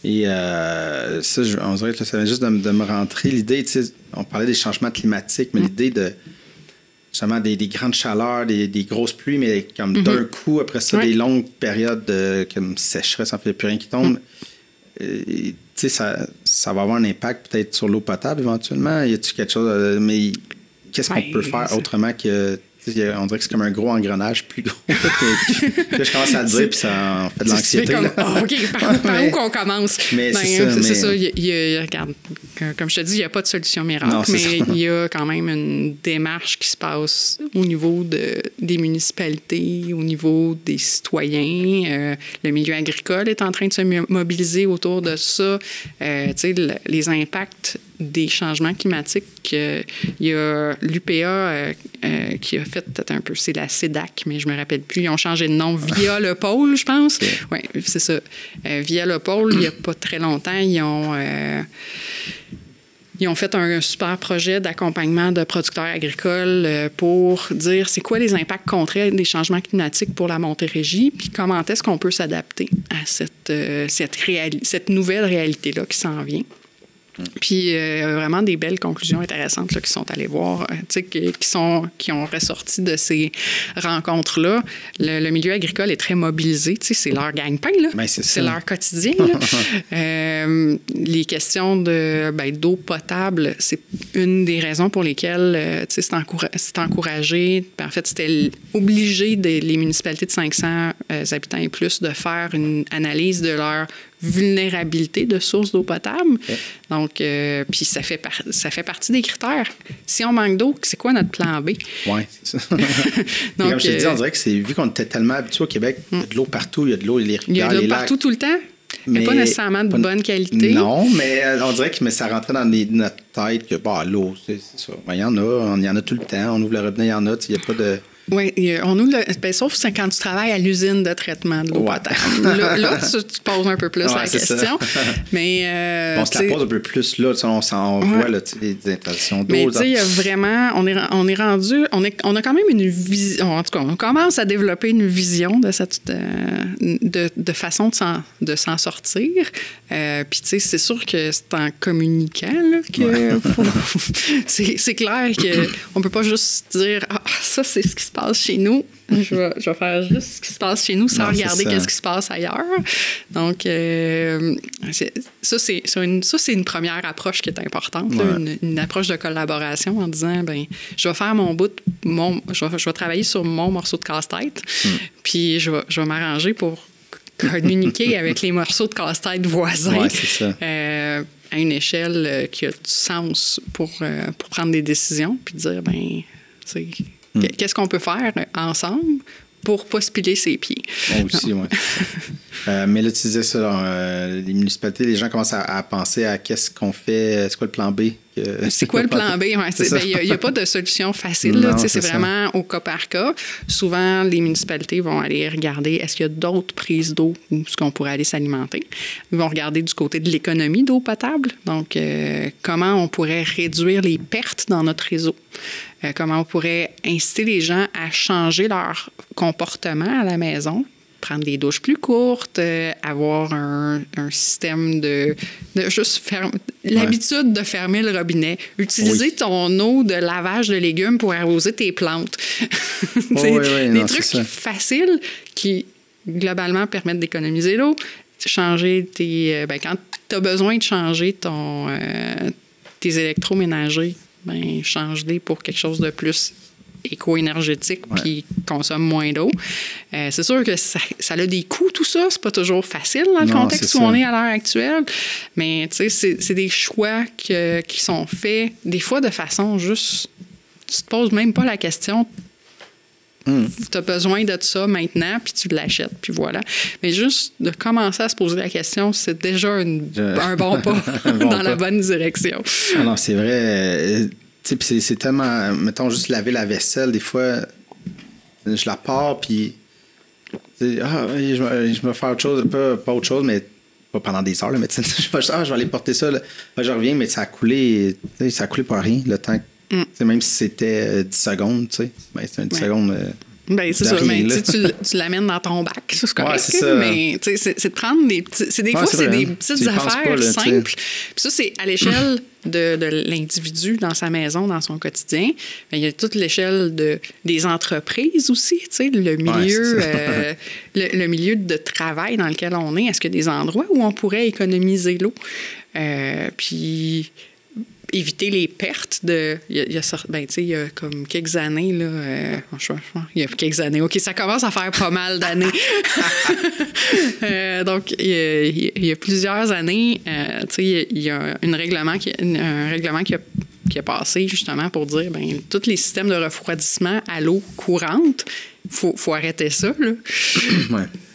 Et ça, on dirait que ça vient juste de me rentrer. L'idée, tu sais, on parlait des changements climatiques, mais l'idée de justement des grandes chaleurs, des grosses pluies, mais comme d'un coup, après ça, des longues périodes de comme sécheresse, en fait, plus rien qui tombe. Tu sais, ça va avoir un impact peut-être sur l'eau potable éventuellement. Y a-t-il quelque chose... mais qu'est-ce qu'on peut faire autrement que... On dirait que c'est comme un gros engrenage plus gros. Puis je commence à le dire, puis ça en fait de l'anxiété. OK, par où qu'on commence? Mais c'est ça. Regarde, comme je te dis, il n'y a pas de solution miracle, mais il y a quand même une démarche qui se passe au niveau des municipalités, au niveau des citoyens. Le milieu agricole est en train de se mobiliser autour de ça. Tu sais, les impacts des changements climatiques. Il y a l'UPA qui a fait peut-être un peu, c'est la CEDAC, mais je me rappelle plus. Ils ont changé de nom via le pôle, je pense. Oui, c'est ça. Via le pôle, il n'y a pas très longtemps, ils ont fait un super projet d'accompagnement de producteurs agricoles pour dire c'est quoi les impacts concrets des changements climatiques pour la Montérégie, puis comment est-ce qu'on peut s'adapter à cette nouvelle réalité-là qui s'en vient. Puis vraiment des belles conclusions intéressantes là, qui sont allées voir, qui ont ressorti de ces rencontres-là. Le milieu agricole est très mobilisé, c'est leur gagne-pain, là. Ben, c'est leur quotidien. Les questions d'eau potable, c'est une des raisons pour lesquelles c'est encouragé. En fait, c'était obligé les municipalités de 500 habitants et plus de faire une analyse de leur vulnérabilité de sources d'eau potable. Okay. Donc, puis ça fait partie des critères. Si on manque d'eau, c'est quoi notre plan B? Oui, c'est ça. Donc, comme je te dis, on dirait que c'est vu qu'on était tellement habitué au Québec, il y a de l'eau partout, il y a de l'eau, les rivières, il y a de l'eau partout tout le temps, mais pas nécessairement de bonne qualité. Non, mais on dirait que ça rentrait dans notre tête que l'eau, c'est ça. Ben, il y en a tout le temps. On ouvre le robinet, il y en a. Il n'y a pas de... Oui, sauf quand tu travailles à l'usine de traitement de l'eau potable. Là, tu poses un peu plus la question. Mais, on se la pose un peu plus, là, on voit là, les impressions d'eau. Mais tu sais, il y a vraiment, on est rendu, on a quand même une vision, en tout cas, on commence à développer une vision de cette de façon de s'en sortir. Puis tu sais, c'est sûr que c'est en communiquant là, que c'est clair qu'on peut pas juste dire « Ah, ça, c'est ce qui se passe chez nous. Je vais faire juste ce qui se passe chez nous sans regarder qu'est-ce qui se passe ailleurs. » Donc, ça, c'est une première approche qui est importante, là, une approche de collaboration en disant, ben, je vais faire mon bout, je vais travailler sur mon morceau de casse-tête, puis je vais m'arranger pour communiquer avec les morceaux de casse-tête voisins. Ouais, c'est ça. À une échelle qui a du sens pour prendre des décisions, puis dire, ben, tu sais, qu'est-ce qu'on peut faire ensemble pour ne pas se piler ses pieds. Aussi, oui. Mais là, tu disais ça, là, les municipalités, les gens commencent à penser à qu'est-ce qu'on fait, c'est quoi le plan B? C'est quoi le plan B? Il n'y a pas de solution facile. Là, c'est vraiment au cas par cas. Souvent, les municipalités vont aller regarder est-ce qu'il y a d'autres prises d'eau où est-ce qu'on pourrait aller s'alimenter. Ils vont regarder du côté de l'économie d'eau potable. Donc, comment on pourrait réduire les pertes dans notre réseau. Comment on pourrait inciter les gens à changer leur comportement à la maison, prendre des douches plus courtes, avoir un système de juste l'habitude de fermer le robinet, utiliser ton eau de lavage de légumes pour arroser tes plantes. Des trucs faciles qui, globalement, permettent d'économiser l'eau, changer quand tu as besoin de changer tes électroménagers, ben, change-les pour quelque chose de plus éco-énergétique qui consomme moins d'eau. C'est sûr que ça a des coûts, tout ça. C'est pas toujours facile dans le contexte où on est à l'heure actuelle. Mais tu sais, c'est des choix qui sont faits, des fois de façon juste... Tu te poses même pas la question. Tu as besoin de ça maintenant, puis tu l'achètes, puis voilà. Mais juste de commencer à se poser la question, c'est déjà un bon pas dans la bonne direction. Ah non, c'est vrai. C'est tellement... Mettons, juste laver la vaisselle, des fois, je la pars, puis... je vais faire autre chose, pas autre chose, mais pas pendant des heures, là, mais je vais aller porter ça. Là. Je reviens, mais ça a coulé pas rien, le temps. Même si c'était 10 secondes, tu sais. Ben, c'est 10 secondes... Ben, c'est ça. Mais tu l'amènes dans ton bac, ça, c'est correct. C'est ça. Mais c'est de prendre des petits... Des fois, c'est des petites affaires simples. Puis ça, c'est à l'échelle de l'individu dans sa maison, dans son quotidien. Mais il y a toute l'échelle des entreprises aussi, tu sais, le milieu, le milieu de travail dans lequel on est. Est-ce qu'il y a des endroits où on pourrait économiser l'eau? Puis... éviter les pertes de... Il y a comme quelques années, là... il y a quelques années. OK, ça commence à faire pas mal d'années. Donc, il y a plusieurs années, il y a un règlement qui a passé, justement, pour dire, ben tous les systèmes de refroidissement à l'eau courante, faut arrêter ça, là.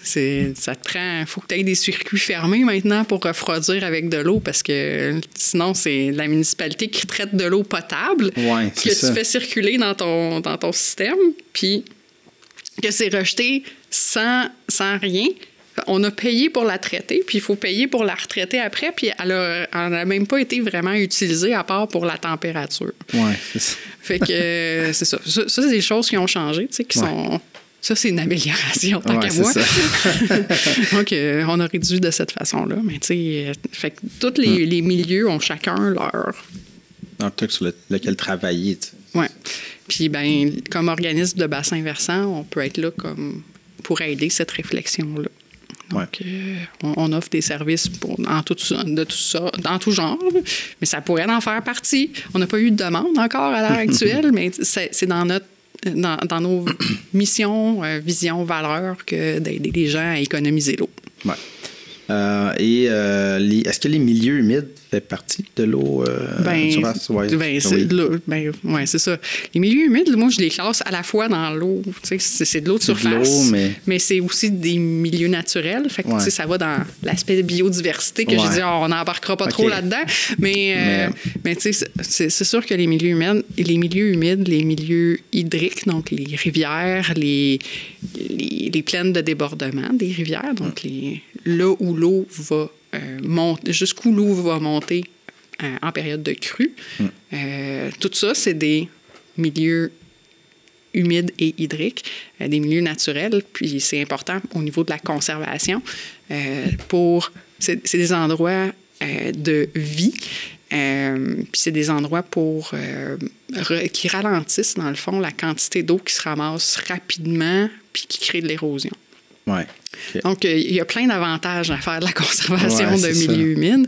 Ça te prend... faut que tu aies des circuits fermés maintenant pour refroidir avec de l'eau parce que sinon, c'est la municipalité qui traite de l'eau potable que tu fais circuler dans ton système, puis que c'est rejeté sans rien. On a payé pour la traiter, puis il faut payer pour la retraiter après, puis elle n'a même pas été vraiment utilisée à part pour la température. Ouais, c'est ça. Fait que c'est ça. Ça, c'est des choses qui ont changé, tu sais, qui sont... Ça, c'est une amélioration, tant qu'à moi. Donc, on a réduit de cette façon-là. Mais tu sais, fait que tous les milieux ont chacun leur... Un truc sur lequel travailler. Oui. Puis, ben, comme organisme de bassin versant, on peut être là comme pour aider cette réflexion-là. Donc, on offre des services dans tout genre, mais ça pourrait en faire partie. On n'a pas eu de demande encore à l'heure actuelle, mais c'est dans nos missions, visions, valeurs, que d'aider les gens à économiser l'eau. Ouais. Est-ce que les milieux humides fait partie de l'eau c'est ça. Les milieux humides, moi, je les classe à la fois dans l'eau. C'est de l'eau de surface, mais c'est aussi des milieux naturels. Fait que, ça va dans l'aspect de biodiversité que je dis, on n'embarquera pas trop là-dedans. Mais c'est sûr que les milieux humides, les milieux hydriques, donc les rivières, les plaines de débordement des rivières, donc là où l'eau va monter, jusqu'où l'eau va monter en période de crue. Tout ça, c'est des milieux humides et hydriques, des milieux naturels, puis c'est important au niveau de la conservation. C'est des endroits de vie, puis c'est des endroits qui ralentissent, dans le fond, la quantité d'eau qui se ramasse rapidement puis qui crée de l'érosion. Ouais. Okay. Donc, il y a plein d'avantages à faire de la conservation de milieux humides.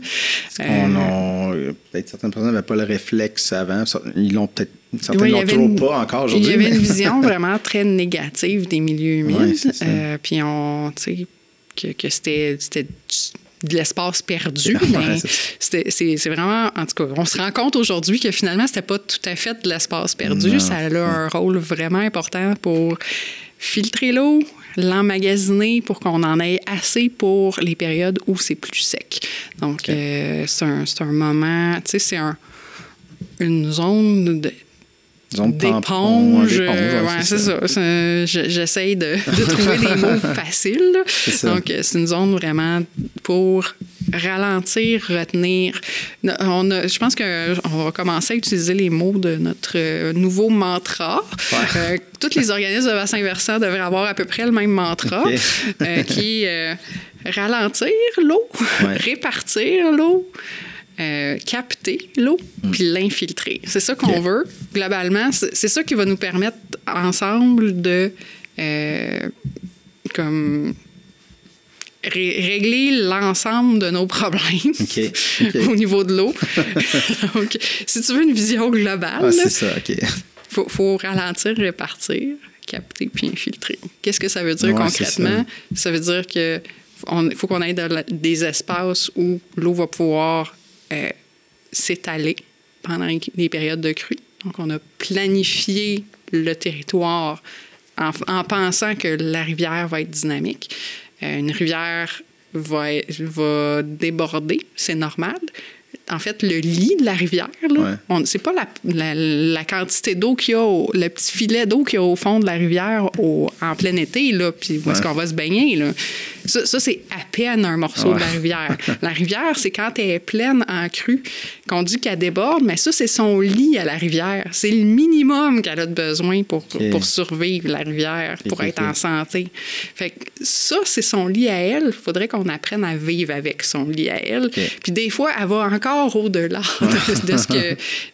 Peut-être certaines personnes n'avaient pas le réflexe avant. Ils l'ont peut-être... Certains n'ont toujours pas encore aujourd'hui. Il y avait une vision vraiment très négative des milieux humides. Puis que c'était de l'espace perdu. Mais c'est vraiment... En tout cas, on se rend compte aujourd'hui que finalement, c'était pas tout à fait de l'espace perdu. Non. Ça a un rôle vraiment important pour filtrer l'eau, l'emmagasiner pour qu'on en ait assez pour les périodes où c'est plus sec. Donc, c'est un moment, tu sais, c'est une zone d'éponge. C'est ça. J'essaye de trouver des mots faciles. Donc, c'est une zone vraiment pour ralentir, retenir. Je pense qu'on va commencer à utiliser les mots de notre nouveau mantra. Tous les organismes de bassin versant devraient avoir à peu près le même mantra, qui est ralentir l'eau, répartir l'eau, capter l'eau, puis l'infiltrer. C'est ça qu'on veut. Globalement, c'est ça qui va nous permettre ensemble de régler l'ensemble de nos problèmes au niveau de l'eau. Donc, si tu veux une vision globale, c'est ça, faut ralentir, répartir, capter puis infiltrer. Qu'est-ce que ça veut dire concrètement? Ça veut dire que faut qu'on ait des espaces où l'eau va pouvoir s'étaler pendant les périodes de crue. Donc, on a planifié le territoire en pensant que la rivière va être dynamique. Une rivière va déborder, c'est normal. En fait, le lit de la rivière, c'est pas la quantité d'eau qu'il y a, le petit filet d'eau qu'il y a au fond de la rivière en plein été, là, puis où est-ce qu'on va se baigner, là. Ça, c'est à peine un morceau de la rivière. La rivière, c'est quand elle est pleine en crue qu'on dit qu'elle déborde, mais ça, c'est son lit à la rivière. C'est le minimum qu'elle a de besoin pour survivre, la rivière, pour être en santé. Fait que ça, c'est son lit à elle. Il faudrait qu'on apprenne à vivre avec son lit à elle. Puis des fois, elle va encore au-delà où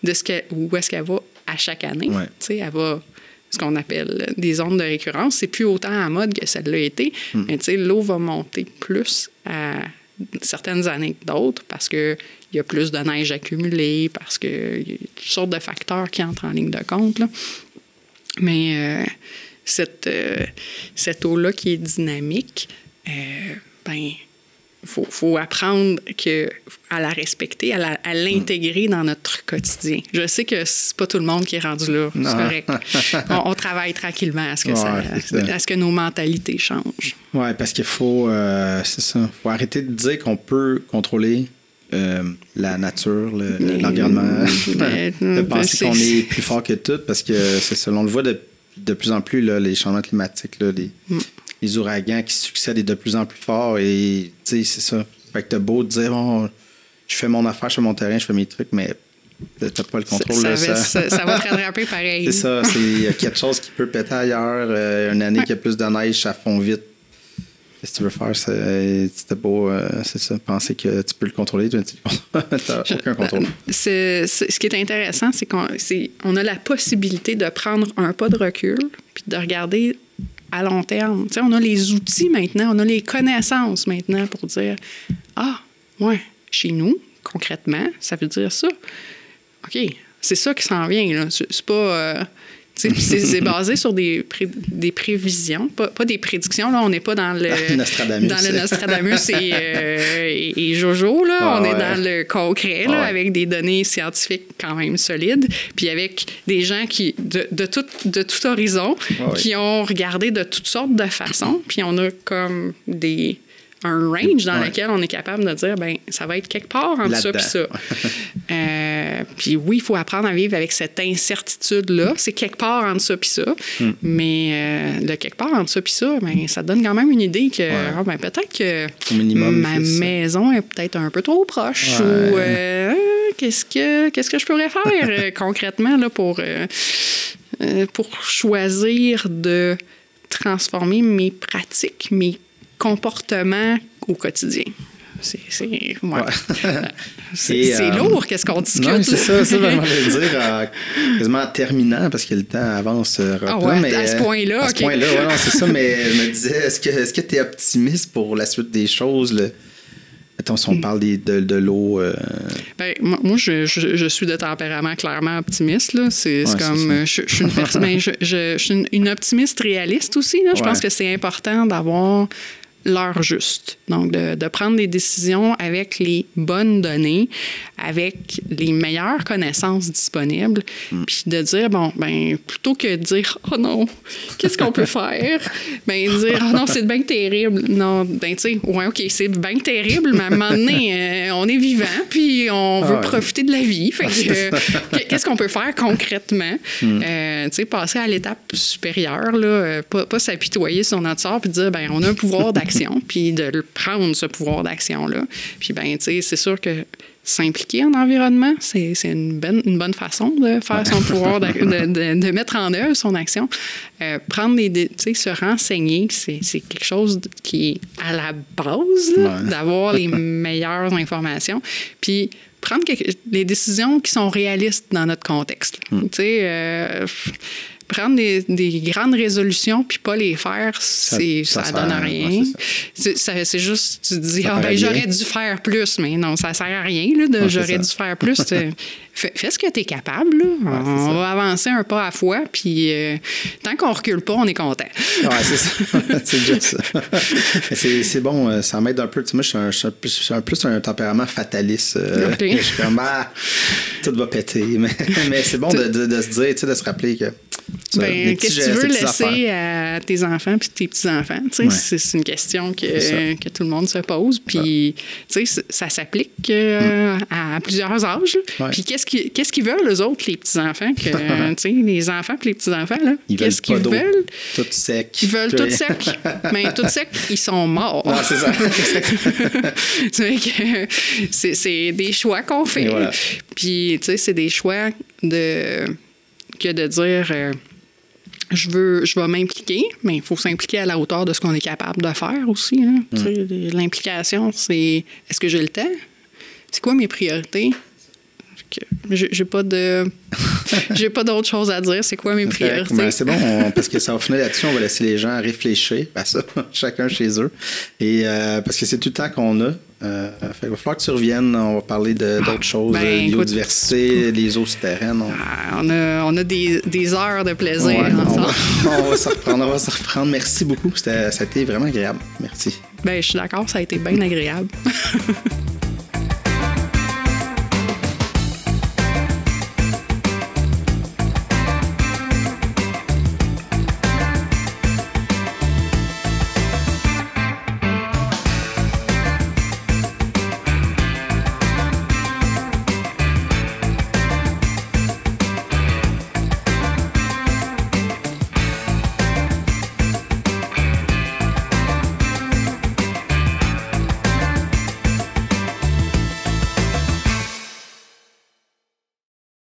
est-ce qu'elle va à chaque année. Tu sais, elle va... ce qu'on appelle des zones de récurrence. C'est plus autant en mode que ça l'a été. Mais tu sais, l'eau va monter plus à certaines années que d'autres parce qu'il y a plus de neige accumulée, parce qu'il y a toutes sortes de facteurs qui entrent en ligne de compte, là. Mais cette eau-là qui est dynamique, faut apprendre à la respecter, à l'intégrer dans notre quotidien. Je sais que c'est pas tout le monde qui est rendu là, c'est correct. On travaille tranquillement à ce que nos mentalités changent. Oui, parce qu'il faut, c'est ça, faut arrêter de dire qu'on peut contrôler la nature, l'environnement, de penser qu'on est plus fort que tout, parce que c'est ça, on le voit de plus en plus, là, les changements climatiques, là, les ouragans qui succèdent est de plus en plus forts et tu sais, c'est ça. Fait que t'as beau te dire, bon, je fais mon affaire, je fais mon terrain, je fais mes trucs, mais t'as pas le contrôle. Ça va te rattraper pareil. C'est ça, il y a quelque chose qui peut péter ailleurs. Une année qui a plus de neige, ça fond vite. Qu'est-ce que tu veux faire? C'était beau, c'est ça, penser que tu peux le contrôler, tu n'as aucun contrôle. Ce qui est intéressant, c'est qu'on a la possibilité de prendre un pas de recul puis de regarder à long terme. Tu sais, on a les outils maintenant, on a les connaissances maintenant pour dire chez nous, concrètement, ça veut dire ça. OK, c'est ça qui s'en vient, là. C'est pas... C'est basé sur des prévisions, pas des prédictions. Là, on n'est pas dans le Nostradamus et Jojo. Là. On est dans le concret, là, avec des données scientifiques quand même solides, puis avec des gens qui de tout horizon qui ont regardé de toutes sortes de façons, puis on a comme un range dans lequel on est capable de dire, ben ça va être quelque part entre ça puis ça. Puis oui, il faut apprendre à vivre avec cette incertitude-là. C'est quelque part entre ça puis ça. Mais le quelque part entre ça puis ça, ben, ça donne quand même une idée que ben, peut-être que ma maison est peut-être un peu trop proche ou qu'est-ce que je pourrais faire concrètement là, pour choisir de transformer mes pratiques, mes comportements au quotidien. C'est lourd, qu'est-ce qu'on discute. Non, c'est ça, vraiment je veux dire, quasiment en terminant, parce que le temps avance mais à ce point-là. À ce point-là, non, c'est ça, mais je me disais, est-ce que tu es optimiste pour la suite des choses, là? Mettons, si on parle de l'eau... Ben, moi, je suis de tempérament clairement optimiste. Là. C'est comme... Je suis une personne... je suis une optimiste réaliste aussi. Là. Je pense que c'est important d'avoir l'heure juste. Donc, de prendre des décisions avec les bonnes données, avec les meilleures connaissances disponibles, puis de dire, bon, ben plutôt que de dire, oh non, qu'est-ce qu'on peut faire? Ben dire, oh non, c'est bien terrible. Non, ben tu sais, ouais, OK, c'est bien terrible, mais à un moment donné, on est vivant, puis on veut profiter de la vie. Fait que, qu'est-ce qu'on peut faire concrètement? Tu sais, passer à l'étape supérieure, là, pas s'apitoyer sur notre sort, puis dire, ben on a un pouvoir d'action, puis de prendre ce pouvoir d'action-là. Puis, ben, tu sais, c'est sûr que s'impliquer en environnement, c'est une bonne façon de faire son pouvoir, de mettre en œuvre son action. Prendre tu sais, se renseigner, c'est quelque chose qui est à la base, là, d'avoir les meilleures informations. Puis, prendre les décisions qui sont réalistes dans notre contexte. Tu sais, prendre des grandes résolutions puis pas les faire, ça donne à rien. C'est juste, tu te dis, j'aurais dû faire plus, mais non, ça sert à rien, là, j'aurais dû faire plus. Fais ce que tu es capable, là. On va avancer un pas à la fois, puis tant qu'on recule pas, on est content. Oui, c'est ça. C'est juste ça. C'est bon, ça m'aide un peu. Moi, je suis plus un tempérament fataliste. Je suis comme, tout va péter. Mais c'est bon de se dire, de se rappeler que qu'est-ce que tu veux laisser à tes enfants puis tes petits-enfants? C'est une question que tout le monde se pose. Puis, ça s'applique à plusieurs âges. Puis, qu'est-ce qu'ils veulent, eux autres, les petits-enfants? Les enfants et les petits-enfants, là, qu'est-ce qu'ils veulent? Tout sec. Ils veulent tout sec. Mais tout sec, ils sont morts. Ouais, c'est ça. C'est des choix qu'on fait. Voilà. Puis, c'est des choix que de dire je vais m'impliquer, mais il faut s'impliquer à la hauteur de ce qu'on est capable de faire aussi. Hein. L'implication, c'est est-ce que j'ai le temps? C'est quoi mes priorités? J'ai pas d'autre chose à dire. C'est quoi mes priorités? Ben, c'est bon, parce que ça va finir là-dessus. On va laisser les gens réfléchir à ça, chacun chez eux. Et parce que c'est tout le temps qu'on a. Il va falloir que tu reviennes. On va parler d'autres choses, biodiversité, les eaux souterraines. On a des heures de plaisir ensemble. On va se reprendre. Merci beaucoup. Ça a été vraiment agréable. Merci. Je suis d'accord, ça a été bien agréable.